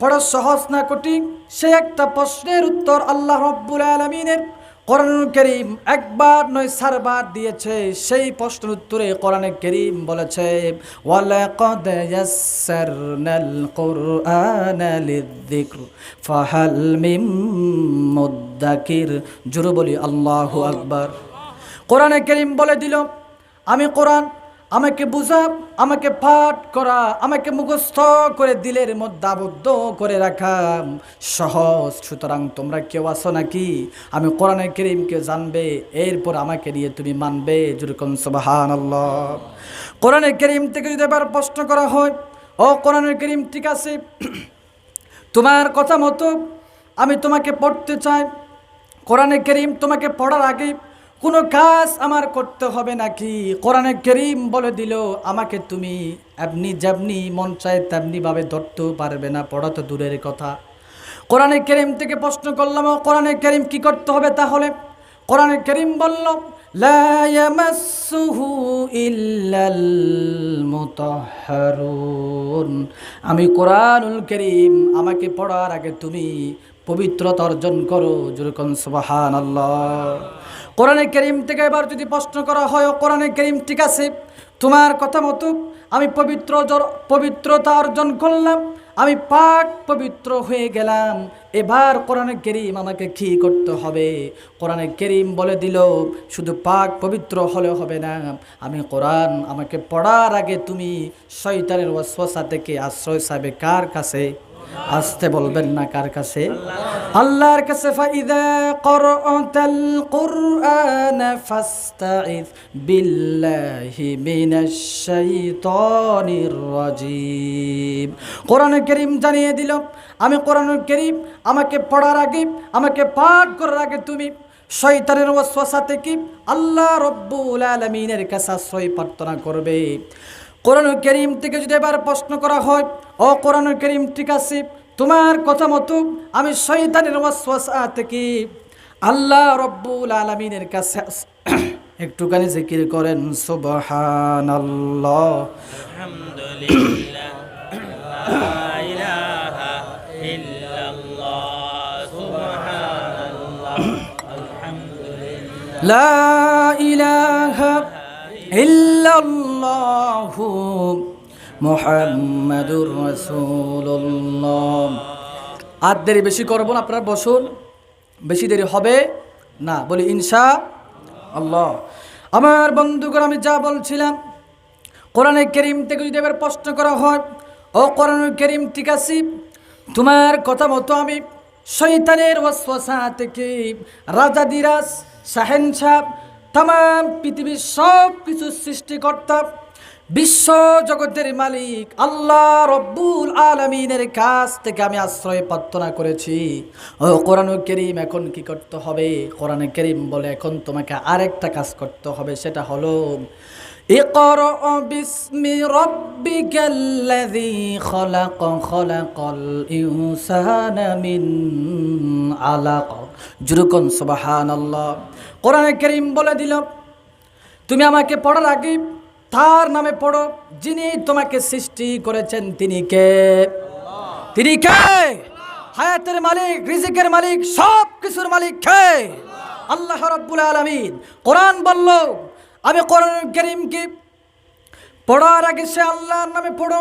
পড়া সহজ না কঠিন সেই একটা প্রশ্নের উত্তর আল্লাহ রাব্বুল আলামিনের কোরআনুল কারীম একবার নয় চারবার দিয়েছে। সেই প্রশ্নের উত্তরে কোরআনে কারীম বলেছে, ওয়ালাকাদ ইয়াসসারনাল কুরআনা লিযিকর ফাহাল মিন মুদ্দাকির। জোরে বলি আল্লাহু আকবার। কোরআনে কারীম বলে দিল, আমি কোরআন আমাকে বুঝা, আমাকে পাঠ করা, আমাকে মুখস্থ করে দিলের মধ্যে আবদ্ধ করে রাখা সহজ। সুতরাং তোমরা কেউ আসো নাকি আমি কোরআনে কারীমকে জানবে, এরপর আমাকে নিয়ে তুমি মানবে? যেরকম সুবহানাল্লাহ। কোরআনে কারীম থেকে যদি এবার প্রশ্ন করা হয়, ও কোরআনে কারীম, ঠিক আছে, তোমার কথা মতো আমি তোমাকে পড়তে চাই। কোরআনে কারীম তোমাকে পড়ার আগে কোনো কাজ আমার করতে হবে নাকি? কোরআনে কারীম বলে দিল, আমাকে তুমি আপনি যেমনি মন চায় তেমনিভাবে ধরতেও পারবে না, পড়া তো দূরের কথা। কোরআনে কারীম থেকে প্রশ্ন করলাম, কোরআনে কারীম কি করতে হবে তাহলে? কোরআনে কারীম বলল, লা ইয়ামাসসুহু ইল্লাল মুতাহহারুন। আমি কোরআনুল কারীম আমাকে পড়ার আগে তুমি পবিত্রতা অর্জন করো। যেরকম সুবহানাল্লাহ। কোরআনে কারীম থেকে এবার যদি প্রশ্ন করা হয়, কোরআনে কারীম, ঠিক আছে, তোমার কথা মতো আমি পবিত্রতা অর্জন করলাম, আমি পাক পবিত্র হয়ে গেলাম, এবার কোরআনে কারীম আমাকে কি করতে হবে? কোরআনে কারীম বলে দিল, শুধু পাক পবিত্র হলে হবে না, আমি কোরআন আমাকে পড়ার আগে তুমি শয়তানের ওয়াসওয়াসা থেকে আশ্রয় চাইবে। কার কাছে? আসতে বলবেন না, কার কাছে? আল্লাহর কাছে। ফাইদা ক্বরাতাল কুরআন ফাস্তাইজ বিল্লাহি মিনাশ শাইতানির রাজিম। কোরআনে কারীম জানিয়ে দিল, আমি কোরআনুল কারীম আমাকে পড়ার আগে, আমাকে পাঠ করার আগে তুমি শয়তানের ওয়াসওয়াসা থেকে আল্লাহ রাব্বুল আলামিনের কাছে আশ্রয় প্রার্থনা করবে। কোরআনুল কারীম থেকে যদি এবার প্রশ্ন করা হয়, ও কোরআনুল কারীম, ঠিক আছে, তোমার কথা মতো আমি শয়তানের ওয়াসওয়াসা থেকে আল্লাহ রাব্বুল আলামিনের কাছে একটুখানি জিকির করেন সুবহানাল্লাহ, আলহামদুলিল্লাহ, লা ইলাহা ইল্লাল্লাহ, সুবহানাল্লাহ, আলহামদুলিল্লাহ, লা ইলাহা ইল্লাল্লাহু মুহাম্মাদুর রাসূলুল্লাহ। আর দেরি বেশি করব না, আপনারা বসুন, বেশি দেরি হবে না, বলি ইনশাআল্লাহ। আমার বন্ধুগণ, আমি যা বলছিলাম, কোরআনে কারীম থেকে যদি এবার প্রশ্ন করা হয়, ও কোরআনুল কারীম, ঠিক আছে, তোমার কথা মতো আমি শয়তানের ওয়াসওয়াসা থেকে রাজাদিরাজ শাহেনশাহ, তামাম পৃথিবীর সব কিছু সৃষ্টিকর্তা, বিশ্ব জগতের মালিক আল্লাহ রব্বুল আলামিনের কাছ থেকে আমি আশ্রয় প্রার্থনা করেছি। ও কোরআনুল কারীম, এখন কি করতে হবে? কোরআনে কারীম বলে, এখন তোমাকে আরেকটা কাজ করতে হবে, সেটা হলো ইকরা বিসমি রাব্বিকাল্লাযী খালাক, খালাকাল ইনসানা মিন আলাক। যেরকম সুবহানাল্লাহ। কোরআনে কারীম বলে দিল, তুমি আমাকে পড়ার আগে তার নামে পড়ো, যিনি তোমাকে সৃষ্টি করেছেন। তিনি কে? তিনি কে? হায়াতের মালিক, রিজিকের মালিক, সব কিছুর মালিক কে? আল্লাহ রাব্বুল আলামিন। কোরআন বলল, আমি কোরআনুল কারীমকে পড়ার আগে সে আল্লাহর নামে পড়ো,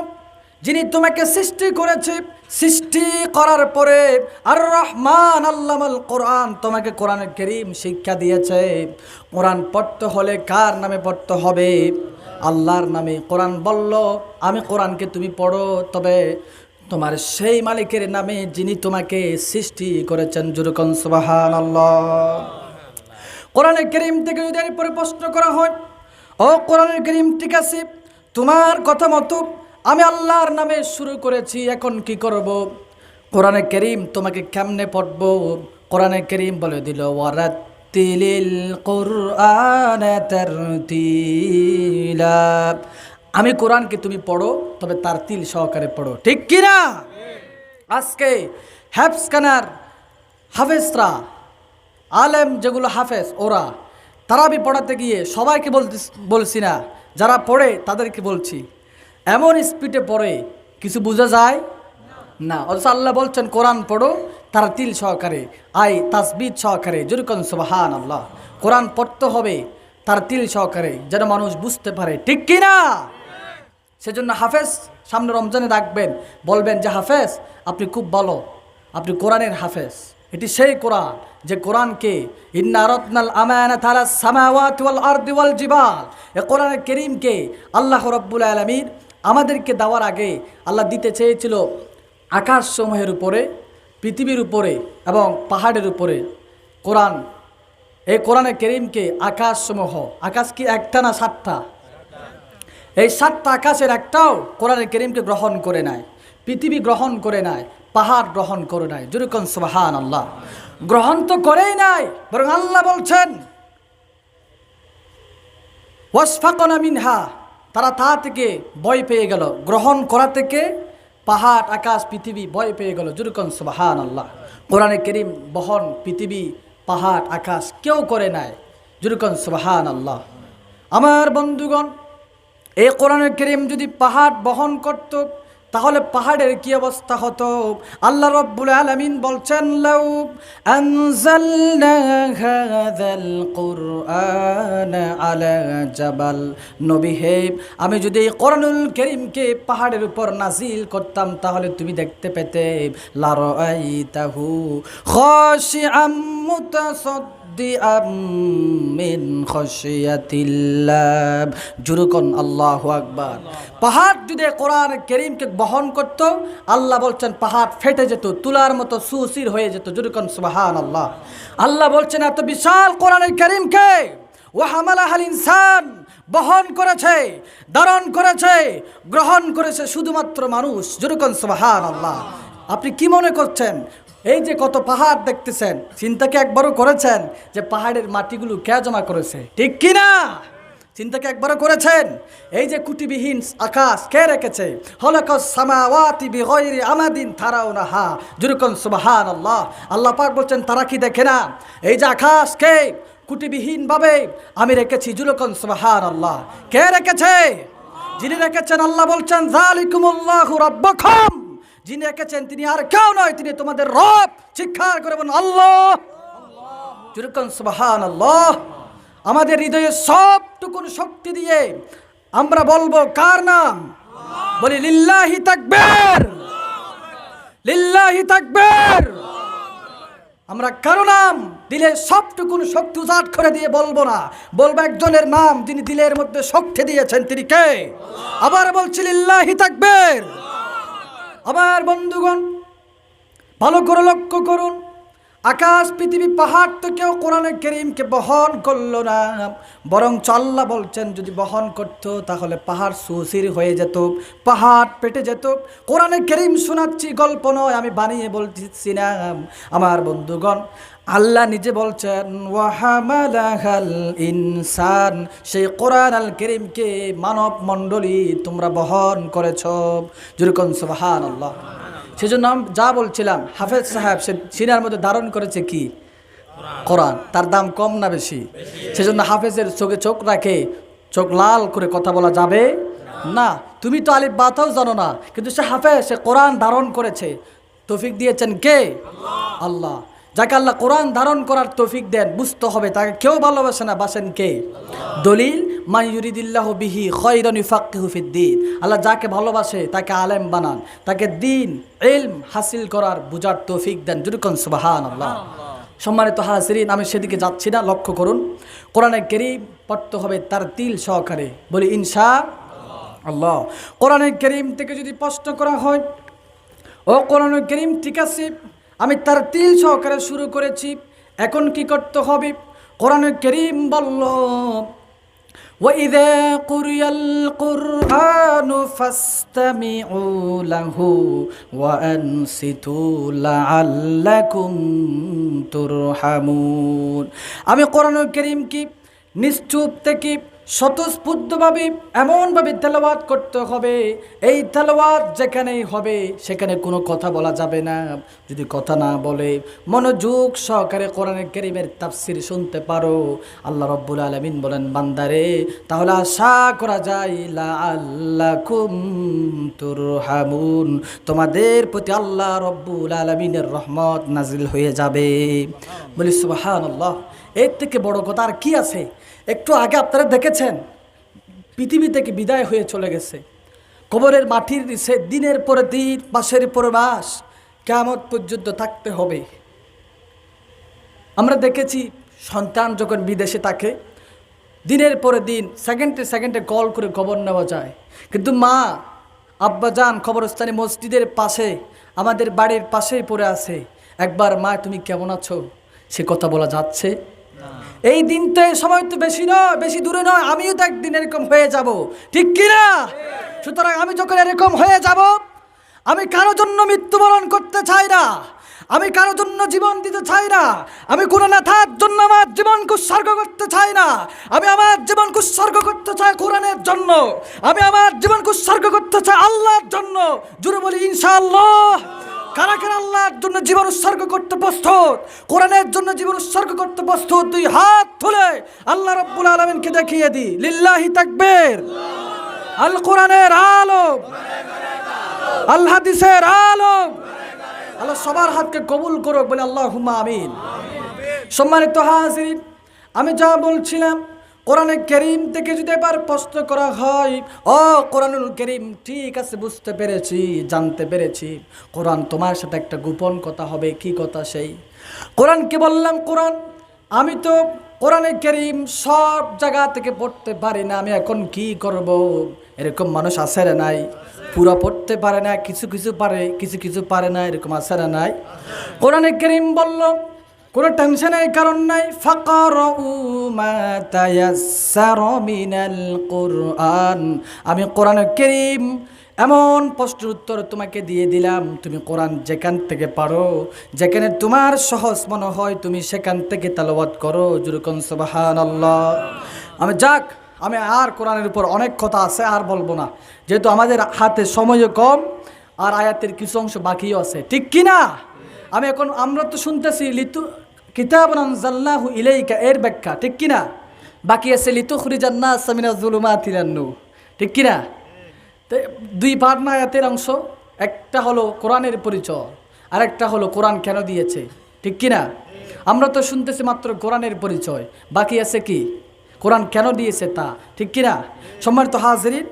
যিনি তোমাকে সৃষ্টি করেছে। সৃষ্টি করার পরে আর রহমান আল্লামাল কোরআন, তোমাকে কোরআনুল কারীম শিক্ষা দিয়েছে। কোরআন পড়তে হলে কার নামে পড়তে হবে? আল্লাহর নামে। কোরআন বলল, আমি কোরআনকে তুমি পড়ো, তবে তোমার সেই মালিকের নামে যিনি তোমাকে সৃষ্টি করেছেন। জুরুকন সুবহানাল্লাহ। কোরআনুল কারীম থেকে যদি এরপরে প্রশ্ন করা হয়, ও কোরআনুল কারীম, ঠিক আছে, তোমার কথা মতো আমি আল্লাহর নামে শুরু করেছি, এখন কি করব? কোরআনে কারীম তোমাকে কেমনে পড়ব? কোরআনে কারীম বলে দিল, ওয়ারাত্তিলিল কুরআন তারতিলা। আমি কোরআনকে তুমি পড়ো, তবে তার তিল সহকারে পড়ো। ঠিক কি না? আজকে হ্যাফজখানার হাফেজরা, আলেম যেগুলো হাফেজ, ওরা তারাবি পড়াতে গিয়ে সবাইকে বলছি না, যারা পড়ে তাদেরকে বলছি, এমন স্পিডে পড়ে কিছু বোঝা যায় না। অথচ আল্লাহ বলছেন কোরআন পড়ো তারা তিল সহকারে, তাসবিহ সহকারে। যেরকম সুবহানাল্লাহ। কোরআন পড়তে হবে তার তিল সহকারে, যেন মানুষ বুঝতে পারে। ঠিক কি না? সেজন্য হাফেজ সামনে রমজানে রাখবেন, বলবেন যে হাফেজ আপনি খুব ভালো, আপনি কোরআনের হাফেজ। এটি সেই কোরআন যে কোরআনকে ইন্না আরাদনাল আমানাতা আলাস সামাওয়াতি ওয়াল আরদি ওয়াল জিবাল, এই কোরআনের কারীমকে আল্লাহ রাব্বুল আলামিন আমাদেরকে দেওয়ার আগে আল্লাহ দিতে চেয়েছিল আকাশসমূহের উপরে, পৃথিবীর উপরে এবং পাহাড়ের উপরে কোরআন। এই কোরআনের কারীমকে আকাশসমূহ, আকাশ কি একটা না সাতটা? এই সাতটা আকাশের একটাও কোরআনের কারীমকে গ্রহণ করে নাই, পৃথিবী গ্রহণ করে নাই, পাহাড় গ্রহণ করে নাই। যেরকম সুবহানাল্লাহ। গ্রহণ তো করেই নাই, বরং আল্লাহ বলছেন ওয়াসফাকনা মিনহা, তারা তা থেকে ভয় পেয়ে গেল। গ্রহণ করা থেকে পাহাড়, আকাশ, পৃথিবী ভয় পেয়ে গেল। যেরকম সুবহানাল্লাহ। কোরআনে কারীম বহন পৃথিবী, পাহাড়, আকাশ কেউ করে নাই। যেরকম সুবহানাল্লাহ। আমার বন্ধুগণ, এই কোরআনের কারীম যদি পাহাড় বহন করত, তাহলে পাহাড়ের কি অবস্থা হতো? আল্লাহ রাব্বুল আলামিন বলছেন, লাউ আনজালনা হাযাল কুরআন আলা জাবাল, নবী হে, আমি যদি এই কোরআনুল কারীমকে পাহাড়ের উপর নাজিল করতাম, তাহলে তুমি দেখতে পেতে লা রাআইতাহু খাশিআম মুতাসাদ্দিআম মিন খাশিয়াতিল্লাহ। জুরুকন আল্লাহু আকবার। পাহাড় যদি কোরআন কারীমকে বহন করত, আল্লাহ বলছেন পাহাড় ফেটে যেত, তুলার মতো সুসির হয়ে যেত। জুরুকন সুবহানাল্লাহ। আল্লাহ বলছেন এত বিশাল কোরআনের কারীমকে ওয়া হামালাহাল ইনসান, বহন করেছে, ধারণ করেছে, গ্রহণ করেছে শুধুমাত্র মানুষ। জুরুকন সুবহানাল্লাহ। আপনি কি মনে করছেন এই যে কত পাহাড় দেখতেছেন, চিন্তা কি একবারও করেছেন যে পাহাড়ের মাটিগুলো কে জমা করেছে? ঠিক কি না? চিন্তা কি একবারও করেছেন? এই যে কুটিবিহীন আকাশ কে রেখেছে? খলাকাস সামাওয়াতি বিগাইরি আমাদিন তারাউনাহা। যেরকম সুবহানাল্লাহ। আল্লাহ পাক বলছেন তারা কি দেখে না? এই যে আকাশকে কুটিবিহীন ভাবে আমি রেখেছি। যেরকম সুবহানাল্লাহ। কে রেখেছে? যিনি রেখেছেন আল্লাহ বলছেন যালিকুমুল্লাহু রাব্বুকুম, যিনি রেখেছেন তিনি আর কেউ নয়, তিনি তোমাদের রব। চিৎকার করে বলুন আল্লাহ। যেরকম সুবহানাল্লাহ। আমাদের হৃদয়ে সবটুকুন শক্তি দিয়ে আমরা বলবো কার নাম? বলি লিল্লাহি তাকবীর, লিল্লাহি তাকবীর। আমরা কারো নাম দিলে সবটুকুন শক্তি উজাড় করে দিয়ে বলবো না, বলবো একজনের নাম যিনি দিলের মধ্যে শক্তি দিয়েছেন, তিনি কে? আবার বলছি লিল্লাহি তাকবীর। আমার বন্ধুগণ, ভালো করে লক্ষ্য করুন, আকাশ, পৃথিবী, পাহাড় তো কেউ কোরআনের কারীমকে বহন করলো না, বরং আল্লাহ বলছেন যদি বহন করতো তাহলে পাহাড় সুসির হয়ে যেত, পাহাড় পেটে যেত। কোরআনের কারীম শোনাচ্ছি, গল্প নয়, আমি বানিয়ে বলছি না। আমার বন্ধুগণ, আল্লাহ নিজে বলছেন ওয়া হামালাহাল ইনসান, সেই কোরআন আল কারীমকে মানব মণ্ডলী তোমরা বহন করেছ। যেরকম সুবহানাল্লাহ। সেজন্য আমি যা বলছিলাম, হাফেজ সাহেব সে সিনার মধ্যে ধারণ করেছে কি? কোরআন। তার দাম কম না বেশি? সেজন্য হাফেজের চোখে চোখ রাখে, চোখ লাল করে কথা বলা যাবে না। তুমি তো আলিফ বাতাও জানো না, কিন্তু সে হাফেজ, সে কোরআন ধারণ করেছে। তৌফিক দিয়েছেন কে? আল্লাহ। যাকে আল্লাহ কোরআন ধারণ করার তৌফিক দেন, বুঝতে হবে তাকে কেউ ভালোবাসে না, বাসেন কে? দলিল মান ইউরিদিল্লাহু বিহি খায়রান ইউফাক্কিহু ফিদ্দীন। আল্লাহ যাকে ভালোবাসে তাকে আলেম বানান, তাকে দ্বীন ইলম হাসিল করার বুঝার তৌফিক দেন। জোরে কোন সুবহানাল্লাহ। সম্মানিত হাজিরিন, আমি সেদিকে যাচ্ছি না, লক্ষ্য করুন। কোরআনে কারীম পড়তে হবে তার তিল সহকারে, বলি ইনশাআল্লাহ। কোরআনে কারীম থেকে যদি প্রশ্ন করা হয়, ও কোরআনে কারীম ঠিক আছে, আমি তার তিল সহকারে শুরু করেছি, এখন কি করতে হবে? কোরআনে কারীম বলল, وَإِذَا قُرِئَ الْقُرْآنُ فَاسْتَمِعُوا لَهُ وَأَنصِتُوا لَعَلَّكُمْ تُرْحَمُونَ। আমি কোরআনুল কারীম কি নিশ্চুপ থেকে স্বতঃস্ফূর্তভাবে এমনভাবে তেলাওয়াত করতে হবে, এই তেলাওয়াত যেখানেই হবে সেখানে কোনো কথা বলা যাবে না। যদি কথা না বলে মনোযোগ সহকারে কোরআনুল কারীমের তাফসীর শুনতে পারো, আল্লাহ রাব্বুল আলামিন বলেন বান্দারে, তাহলে আশা করা যায় লাআল্লাকুম তুরহামুন, তোমাদের প্রতি আল্লাহ রাব্বুল আলামিনের রহমত নাজিল হয়ে যাবে। বলি সুবহানাল্লাহ। এর থেকে বড় কথা আর কি আছে? একটু আগে আপনারা দেখেছেন পৃথিবী থেকে বিদায় হয়ে চলে গেছে, কবরের মাটির নিচে দিনের পরে দিন, মাসের পরে মাস, কিয়ামত পর্যন্ত থাকতে হবে। আমরা দেখেছি সন্তান যখন বিদেশে থাকে, দিনের পরে দিন, সেকেন্ডে সেকেন্ডে কল করে খবর নেওয়া যায়, কিন্তু মা আব্বাজান কবরস্থানে মসজিদের পাশে, আমাদের বাড়ির পাশেই পড়ে আছে, একবার মা তুমি কেমন আছো সে কথা বলা যাচ্ছে? এই দিন তো, সময় তো বেশি নয়, বেশি দূরে নয়, আমিও তো একদিন এরকম হয়ে যাব, ঠিক কিনা? সুতরাং আমি যখন এরকম হয়ে যাব, আমি কারো জন্য মৃত্যুবরণ করতে চাই না, আমি কারো জন্য জীবন দিতে চাই না, আমি কোনো নেতার জন্য আমার জীবনকে উৎসর্গ করতে চাই না, আমি আমার জীবনকে উৎসর্গ করতে চাই কোরআনের জন্য, আমি আমার জীবনকে উৎসর্গ করতে চাই আল্লাহর জন্য। জোরে বলি ইনশাআল্লাহ। কারা কারা আল্লাহর জন্য জীবন উৎসর্গ করতে প্রস্তুত, কোরআনের জন্য জীবন উৎসর্গ করতে প্রস্তুত? দুই হাত তুলে আল্লাহ রাব্বুল আলামিনকে দেখিয়ে দি, লিল্লাহি তাকবীর। আল কোরআনের আলো, আল হাদিসের আলো, আল্লাহ সবার হাতকে কবুল করুক, বলে আল্লাহুম্মা আমিন। সম্মানিত হাজিরিন, আমি যা বলছিলাম, কোরআনে কারীম থেকে যদি এবার প্রশ্ন করা হয়, ও কোরআনুল কারীম ঠিক আছে, বুঝতে পেরেছি, জানতে পেরেছি, কোরআন তোমার সাথে একটা গোপন কথা হবে, কি কথা? সেই কোরআনকে বললাম, কোরআন আমি তো কোরআনে কারীম সব জায়গা থেকে পড়তে পারি না, আমি এখন কি করব? এরকম মানুষ আছে না নাই? পুরো পড়তে পারে না, কিছু কিছু পারে, কিছু কিছু পারে না, এরকম আছে না নাই? কোরআনে কারীম বলল, কোনো টেনশনের কারণ নাই, ফাকরাউ মা তায়াসসারা মিনাল কুরআন। আমি কোরআনুল কারীম এমন প্রশ্নের উত্তর তোমাকে দিয়ে দিলাম, তুমি কোরআন যেখান থেকে পারো, যেখানে তোমার সহজ মনে হয় তুমি সেখান থেকে তেলাওয়াত করো। জোরে কোন সুবহানাল্লাহ। আমি আর কোরআনের উপর অনেক কথা আছে, আর বলবো না, যেহেতু আমাদের হাতে সময়ও কম আর আয়াতের কিছু অংশ বাকিও আছে, ঠিক কি না? আমরা তো শুনতেছি কিতাবুন আনজালনাহু ইলাইকা, এর ব্যাখ্যা, ঠিক কি না? বাকি আছে লিতুখরিজান নাস মিনাজ যুলুমাতি ইলান নূর, ঠিক কি না? তো দুই পার্ট না আয়াতের অংশ, একটা হলো কোরআনের পরিচয়, আর একটা হলো কোরআন কেন দিয়েছে, ঠিক কি না? আমরা তো শুনতেছি মাত্র কোরআনের পরিচয়, বাকি আছে কি? কোরআন কেন দিয়েছে তা, ঠিক কি না? সম্মানিত হাজিরিন,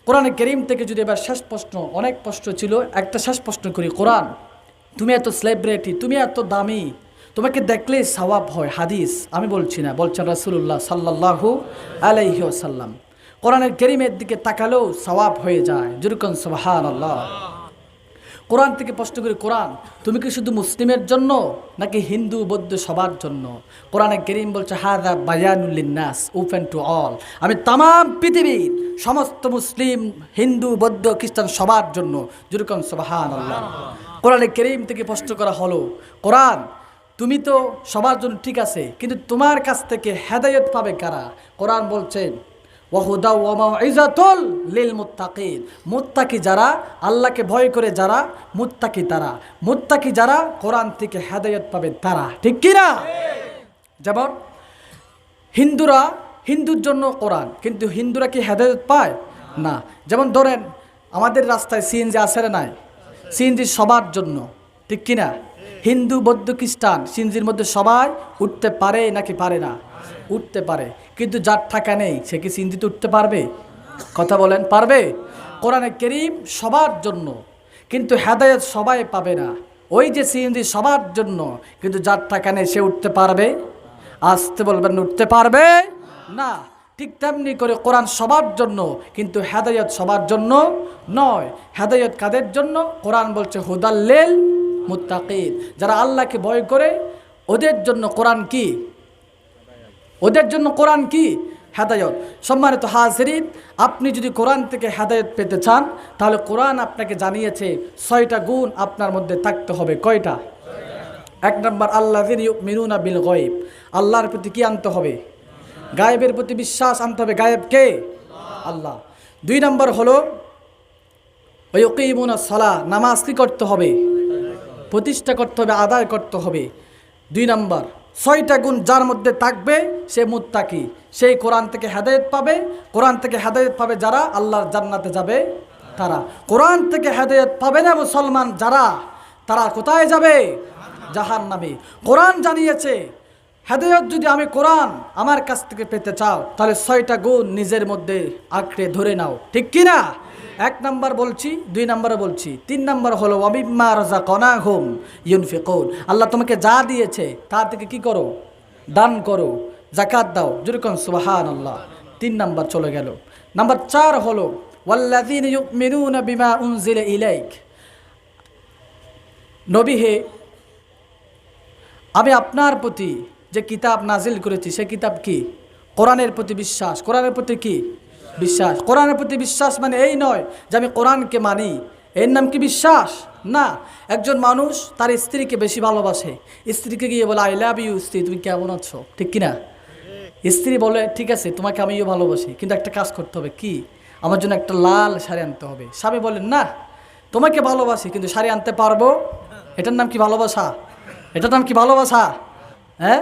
কোরআনে কারীম থেকে যদি এবার শেষ প্রশ্ন, অনেক প্রশ্ন ছিল, একটা শেষ প্রশ্ন করি। কোরআন তুমি এত সেলিব্রিটি, তুমি এত দামি, তোমাকে দেখলে সওয়াব হয়, হাদিস আমি বলছি না, বলছেন রাসূলুল্লাহ সাল্লাল্লাহু আলাইহি ওয়াসাল্লাম। কোরআনের কারীমের দিকে তাকালেও সওয়াব হয়ে যায়। জোরে কোন সুবহানাল্লাহ। কোরআন থেকে প্রশ্ন করি, কোরআন তুমি কি শুধু মুসলিমের জন্য নাকি হিন্দু বৌদ্ধ সবার জন্য? কোরআনে কারীম বলছে হাযা বায়ানুল লিন্নাস, ওপেন টু অল, আমি তামাম পৃথিবীর সমস্ত মুসলিম, হিন্দু বৌদ্ধ খ্রিস্টান সবার জন্য। জোরে কোন সুবহানাল্লাহ। কোরআনে কারীম থেকে প্রশ্ন করা হলো, কোরআন তুমি তো সবার জন্য ঠিক আছে, কিন্তু তোমার কাছ থেকে হেদায়েত পাবে কারা? কোরআন বলছেন ওয়াহুদা ওয়া মাউইজাতুল লিল মুত্তাকিন, মুত্তাকি যারা, আল্লাহকে ভয় করে যারা মুত্তাকি, তারা মুত্তাকি যারা, কোরআন থেকে হেদায়েত পাবে তারা, ঠিক কি না? যেমন হিন্দুর জন্য কোরআন, কিন্তু হিন্দুরা কি হেদায়েত পায় না? যেমন ধরেন আমাদের রাস্তায় সিএনজি আছে না নাই? সিএনজি সবার জন্য, ঠিক কিনা? হিন্দু, বৌদ্ধ, খ্রিস্টান সিএনজির মধ্যে সবাই উঠতে পারে নাকি পারে না? উঠতে পারে। কিন্তু যার টাকা নেই সে কি সিএনজিতে উঠতে পারবে? কথা বলেন, পারবে? কোরআনে কারীম সবার জন্য, কিন্তু হেদায়েত সবাই পাবে না। ওই যে সিএনজি সবার জন্য, কিন্তু যার টাকা নেই সে উঠতে পারবে? আসতে বলবেন, উঠতে পারবে না। ঠিক তেমনি করে কোরআন সবার জন্য, কিন্তু হেদায়েত সবার জন্য নয়। হেদায়েত কাদের জন্য? কোরআন বলছে হুদাল্লিল মুত্তাকিন, যারা আল্লাহকে ভয় করে ওদের জন্য কোরআন কি? ওদের জন্য কোরআন কি? হেদায়েত। সম্মানিত হাজিরিন, আপনি যদি কোরআন থেকে হেদায়েত পেতে চান, তাহলে কোরআন আপনাকে জানিয়েছে 6টা গুণ আপনার মধ্যে থাকতে হবে। কয়টা? 1 নম্বর, আল্লাযিনা ইউমিনুনা বিল গায়ব, আল্লাহর প্রতি কি আনতে হবে? গায়েবের প্রতি বিশ্বাস আনতে হবে। গায়েব কে? আল্লাহ। 2 নম্বর হলো ওয়ায়ুকিমুনাস সালাহ, নামাজ কি করতে হবে? প্রতিষ্ঠা করতে হবে, আদায় করতে হবে। 2 নম্বর, 6টা গুণ যার মধ্যে থাকবে সে মুত্তাকি, সেই কোরআন থেকে হেদায়েত পাবে। কোরআন থেকে হেদায়েত পাবে যারা, আল্লাহর জান্নাতে যাবে তারা। কোরআন থেকে হেদায়েত পাবে না মুসলমান যারা, তারা কোথায় যাবে? জাহান্নামে। কোরআন জানিয়েছে হেদায়েত যদি আমি কোরআন আমার কাছ থেকে পেতে চাও, তাহলে 6টা গুণ নিজের মধ্যে আঁকড়ে ধরে নাও, ঠিক কি না? 1 নম্বর বলছি, 2 নম্বরে বলছি, 3 নম্বর হলো ওয়ামিম্মা রাযাকনাহুম ইউনফিকুন, আল্লাহ তোমাকে যা দিয়েছে তা থেকে কি করো? দান করো, যাকাত দাও। যেরকম সুবহানাল্লাহ। 3 নম্বর চলে গেল। নাম্বার 4 হলো ওয়াল্লাযীনা ইউমিনুনা বিমা উনজিলা ইলাইক, নবী হে, আমি আপনার প্রতি যে কিতাব নাজিল করেছি সে কিতাব কি? কোরআনের প্রতি বিশ্বাস। কোরআনের প্রতি কি? বিশ্বাস। কোরআনের প্রতি বিশ্বাস মানে এই নয় যে আমি কোরআনকে মানি, এর নাম কি বিশ্বাস? না। একজন মানুষ তার স্ত্রীকে বেশি ভালোবাসে, স্ত্রীকে গিয়ে বলে আই লাভ ইউ, স্ত্রী তুমি কেমন আছো, ঠিক কিনা? স্ত্রী বলে ঠিক আছে তোমাকে আমিও ভালোবাসি, কিন্তু একটা কাজ করতে হবে। কি? আমার জন্য একটা লাল শাড়ি আনতে হবে। স্বামী বলেন না, তোমাকে ভালোবাসি কিন্তু শাড়ি আনতে পারবো? এটার নাম কি ভালোবাসা? এটার নাম কি ভালোবাসা? হ্যাঁ,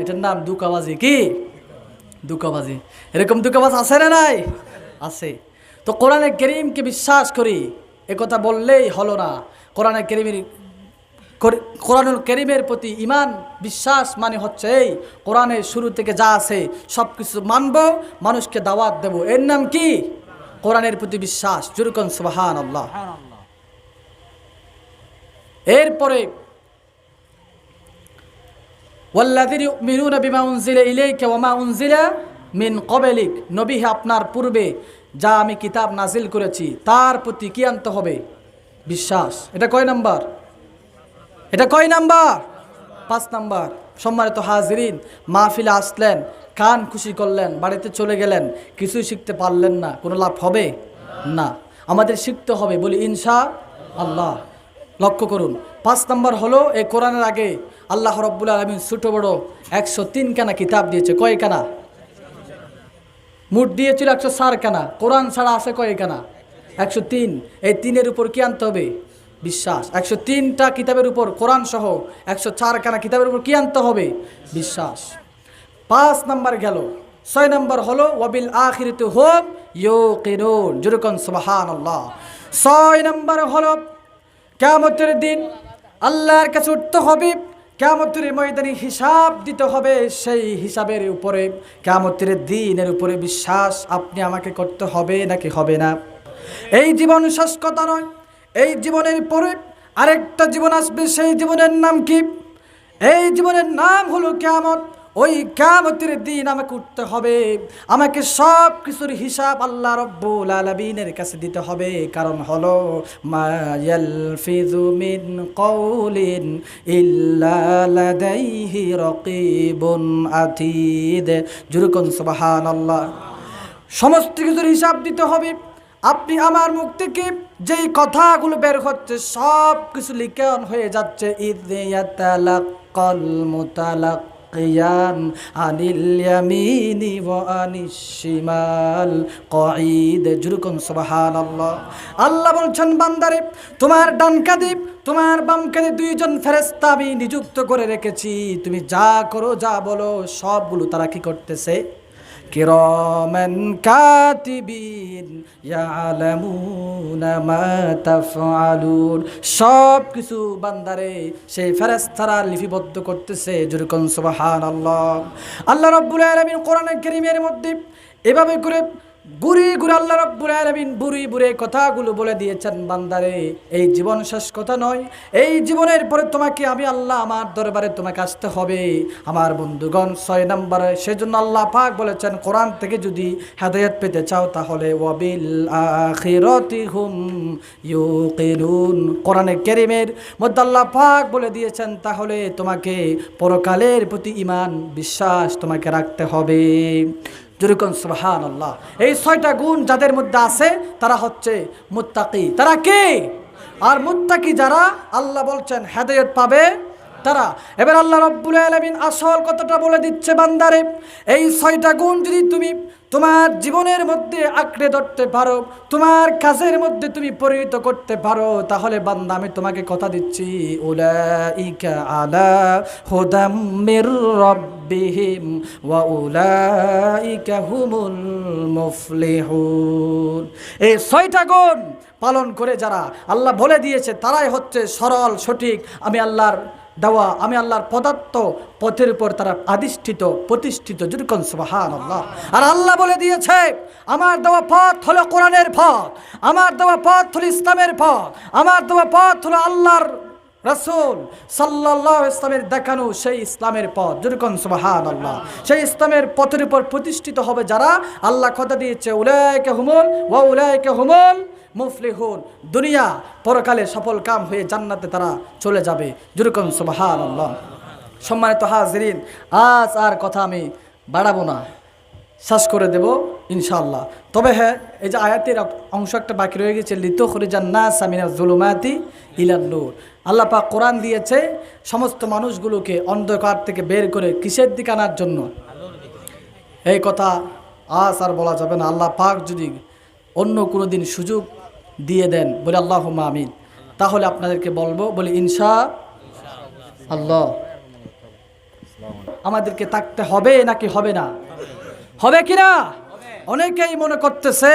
এটার নাম দুকাবাজি। কি? দুকাবাজি। এরকম দুকাবাজ আছে না নাই? আছে। তো কোরআনে কারীমকে বিশ্বাস করি এ কথা বললেই হলো না। কোরআনুল কারীমের প্রতি ঈমান, বিশ্বাস মানে হচ্ছে এই কোরআনের শুরু থেকে যা আছে সব কিছু মানব, মানুষকে দাওয়াত দেব। এর নাম কি? কোরআনের প্রতি বিশ্বাস। যেরকম সুবহানাল্লাহ। এরপরে ওয়াল্লাযীনা ইউমিনুনা বিমা উনজিলা ইলাইকা ওয়া মা উনজিলা মিন ক্বাবলিক, নবী হে, আপনার পূর্বে যা আমি কিতাব নাজিল করেছি তার প্রতি কি আনতে হবে? বিশ্বাস। এটা কয় নাম্বার? এটা কয় নাম্বার? 5 নাম্বার। সম্মানিত হাজিরিন, মাহফিলে আসলেন, কান খুশি করলেন, বাড়িতে চলে গেলেন, কিছুই শিখতে পারলেন না, কোনো লাভ হবে না। আমাদের শিখতে হবে, বলি ইনশাআল্লাহ। লক্ষ্য করুন, 5 নম্বর হলো এই কোরআনের আগে আল্লাহ রাব্বুল আলামিন ছোট বড় 103 খানা কিতাব দিয়েছে। কয় খানা? মোট দিয়েছিল 104 খানা। কোরআন ছাড়া আছে কয় খানা? 103। এই 3-এর উপর কি আনতে হবে? বিশ্বাস। 103টা কিতাবের উপর, কোরআন সহ 104 খানা কিতাবের উপর কি আনতে হবে? বিশ্বাস। 5 নম্বর গেল। 6 নম্বর হলো ওয়াবিল আখিরাতি হুম ইউকিনুন। যেরকম সুবহানাল্লাহ। 6 নম্বর হলো কিয়ামতের দিন আল্লাহর কাছে উঠতে হবে, কিয়ামতের ময়দানে হিসাব দিতে হবে। সেই হিসাবের উপরে, কিয়ামতের দিনের উপরে বিশ্বাস আপনি আমাকে করতে হবে নাকি হবে না? এই জীবন শেষ কথা নয়, এই জীবনের পরে আরেকটা জীবন আসবে। সেই জীবনের নাম কি? এই জীবনের নাম হলো কিয়ামত। ওই কিয়ামতের দিন আমাকে উঠতে হবে, আমাকে সব কিছুর হিসাব আল্লাহ রাব্বুল আলামিনের কাছে দিতে হবে। কারণ হলো মা ইয়ালফিযু মিন কাউলিন ইল্লা লাদাইহি রাকীবুন আতীদ। যেরকম সুবহানাল্লাহ। সমস্ত কিছুর হিসাব দিতে হবে। আপনি আমার মুখ থেকে যেই কথাগুলো বের হচ্ছে সব কিছু লিখন হয়ে যাচ্ছে। ইয ইয়াতালাক্কাল মুতালাক্কিয়ান আনিল ইয়ামিনি ওয়া আনিশ শিমাল কঈদ। যেরকম সুবহানাল্লাহ। আল্লাহ বলছেন, বান্দারে তোমার ডান কাঁধে তোমার বাম কাঁধে 2 জন ফেরেশতা আমি নিযুক্ত করে রেখেছি। তুমি যা করো, যা বলো সবগুলো তারা কি করতেছে? কিরামান কাতিবিন ইয়ালামুনা মা তাফআলুন। সব কিছু বান্দারে সেই ফেরেশতারা লিপিবদ্ধ করতেছে। যেরকম সুবহানাল্লাহ। আল্লাহ রাব্বুল আলামিন কোরআনে কারীমের মধ্যে এভাবে করে ঘুরে ঘুরে আল্লাহ রাব্বুল আলামিন বুড়ে কথাগুলো বলে দিয়েছেন, বান্দারে এই জীবন শেষ কথা নয়, এই জীবনের পরে তোমাকে আমি আল্লাহ আমার দরবারে তোমাকে আসতে হবে। আমার বন্ধুগণ 6 নম্বরে সেজন্য আল্লাহ পাক বলেছেন, কোরআন থেকে যদি হেদায়েত পেতে চাও তাহলে ওয়াবিল আখিরাতি হুম ইউকিনুন। কোরআনে কারীমের মধ্যে আল্লাহ পাক বলে দিয়েছেন, তাহলে তোমাকে পরকালের প্রতি ঈমান বিশ্বাস তোমাকে রাখতে হবে। যেরকম সুবহানাল্লাহ। এই 6টা গুণ যাদের মধ্যে আছে তারা হচ্ছে মুত্তাকি। তারা কে? আর মুত্তাকি যারা, আল্লাহ বলছেন হেদায়েত পাবে তারা। এবার আল্লাহ রাব্বুল আলামিন আসল কথাটা বলে দিচ্ছে, বান্দারে এই 6টা গুণ যদি তুমি তোমার জীবনের মধ্যে আঁকড়ে ধরতে পারো, তোমার কাজের মধ্যে তুমি পরিণত করতে পারো, তাহলে বান্দা আমি তোমাকে কথা দিচ্ছি, উলাইকা আলা হুদাম মির রাব্বিহিম ওয়া উলাইকা হুমুল মুফলিহুন। এই 6টা গুণ পালন করে যারা আল্লাহ বলে দিয়েছে তারাই হচ্ছে সরল সঠিক আমি আল্লাহর দেওয়া, আমি আল্লাহর পদার্থ পথের উপর তারা প্রতিষ্ঠিত। যেরকম সুবহানাল্লাহ। আর আল্লাহ বলে দিয়েছে আমার দেওয়া পথ হলো কোরআনের পথ, আমার দেওয়া পথ হলো ইসলামের পথ, আমার দেওয়া পথ হলো আল্লাহর রাসূল সাল্লাল্লাহু আলাইহি ওয়াসাল্লামের দেখানো সেই ইসলামের পথ। যেরকম সুবহানাল্লাহ। সেই ইসলামের পথের উপর প্রতিষ্ঠিত হবে যারা, আল্লাহ কথা দিয়েছে উলাইকা হুমুল ওয়া উলাইকা হুমুল মুফলিহুন। দুনিয়া পরকালে সফল কাম হয়ে জান্নাতে তারা চলে যাবে। যেরকম সুবহানাল্লাহ। সম্মানিত হাজিরিন, আজ আর কথা আমি বাড়াবো না, শেষ করে দেব ইনশাআল্লাহ। তবে হ্যাঁ, এই যে আয়াতের অংশ একটা বাকি রয়ে গেছে, লিতুখরিজান নাসা মিনাজ জুলুমাতি ইলান নূর। আল্লাহ পাক কোরআন দিয়েছে সমস্ত মানুষগুলোকে অন্ধকার থেকে বের করে কিসের দিকে আনার জন্য। এই কথা আজ আর বলা যাবে না। আল্লাহ পাক যদি অন্য কোনো দিন সুযোগ দিয়ে দেন, বলে আল্লাহুম্মা আমিন, তাহলে আপনাদেরকে বলবো, বলে ইনশাআল্লাহ। আমাদেরকে থাকতে হবে নাকি হবে না? হবে কিনা? অনেকেই মনে করতেছে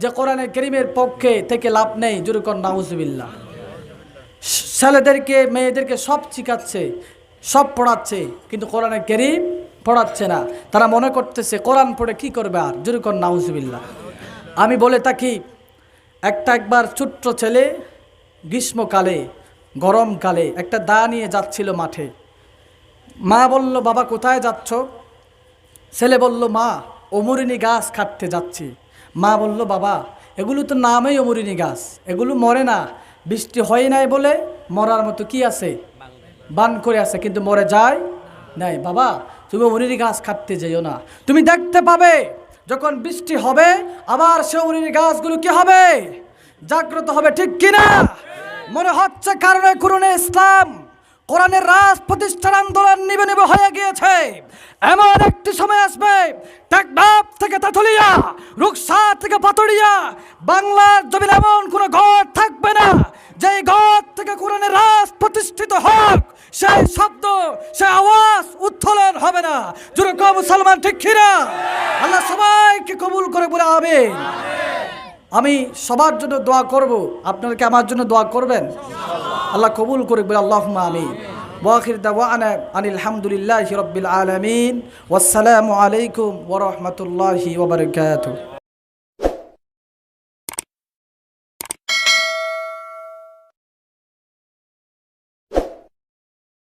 যে কোরআনে কারীমের পক্ষে থেকে লাভ নেই। যেরকম নাউজুবিল্লাহ। ছেলেদেরকে মেয়েদেরকে সব শিখাচ্ছে, সব পড়াচ্ছে, কিন্তু কোরআনে কারীম পড়াচ্ছে না। তারা মনে করতেছে কোরআন পড়ে কি করবে আর। যেরকম নাউজুবিল্লাহ। আমি বলে থাকি, একবার ছোট্ট ছেলে গ্রীষ্মকালে গরমকালে একটা দা নিয়ে যাচ্ছিল মাঠে। মা বলল, বাবা কোথায় যাচ্ছ? ছেলে বলল, মা অমরিনী গাছ কাটতে যাচ্ছি। মা বলল, বাবা এগুলো তো নামেই অমরিনী গাছ, এগুলো মরে না, বৃষ্টি হয় নাই বলে মরার মতো কি আছে, বান করে আছে, কিন্তু মরে যায় নাই। বাবা তুমি অমরিনী গাছ কাটতে যেও না, তুমি দেখতে পাবে যখন বৃষ্টি হবে আবার সে অমরিনী গাছগুলো কি হবে, জাগ্রত হবে। ঠিক কিনা? মনে হচ্ছে কারণে কোরআনে ইসলাম, কোরআনের রাজ প্রতিষ্ঠার আন্দোলন নিবে হয়ে গিয়েছে। এমন একটি সময় আসবে, টেকনাফ থেকে তেঁতুলিয়া, রুকসা থেকে পাতুরিয়া, বাংলার জমিন এমন কোনো ঘর থাকবে না যেই ঘর থেকে কোরআনের রাজ প্রতিষ্ঠিত হোক, সেই শব্দ, সেই আওয়াজ উত্তোলন হবে না। যেরকম মুসলমান, ঠিক কিনা? আল্লাহ সবাইকে কবুল করে বলে আমিন। আমি সবার জন্য দোয়া করব, আপনারা কি আমার জন্য দোয়া করবেন? আল্লাহ কবুল করে বলে আল্লাহুম্মা আমিন। ওয়া আখির দাওয়ানা আনিল হামদুলিল্লাহি রাব্বিল আলামিন। ওয়াসসালামু আলাইকুম ওয়া রাহমাতুল্লাহি ওয়া বারাকাতুহু।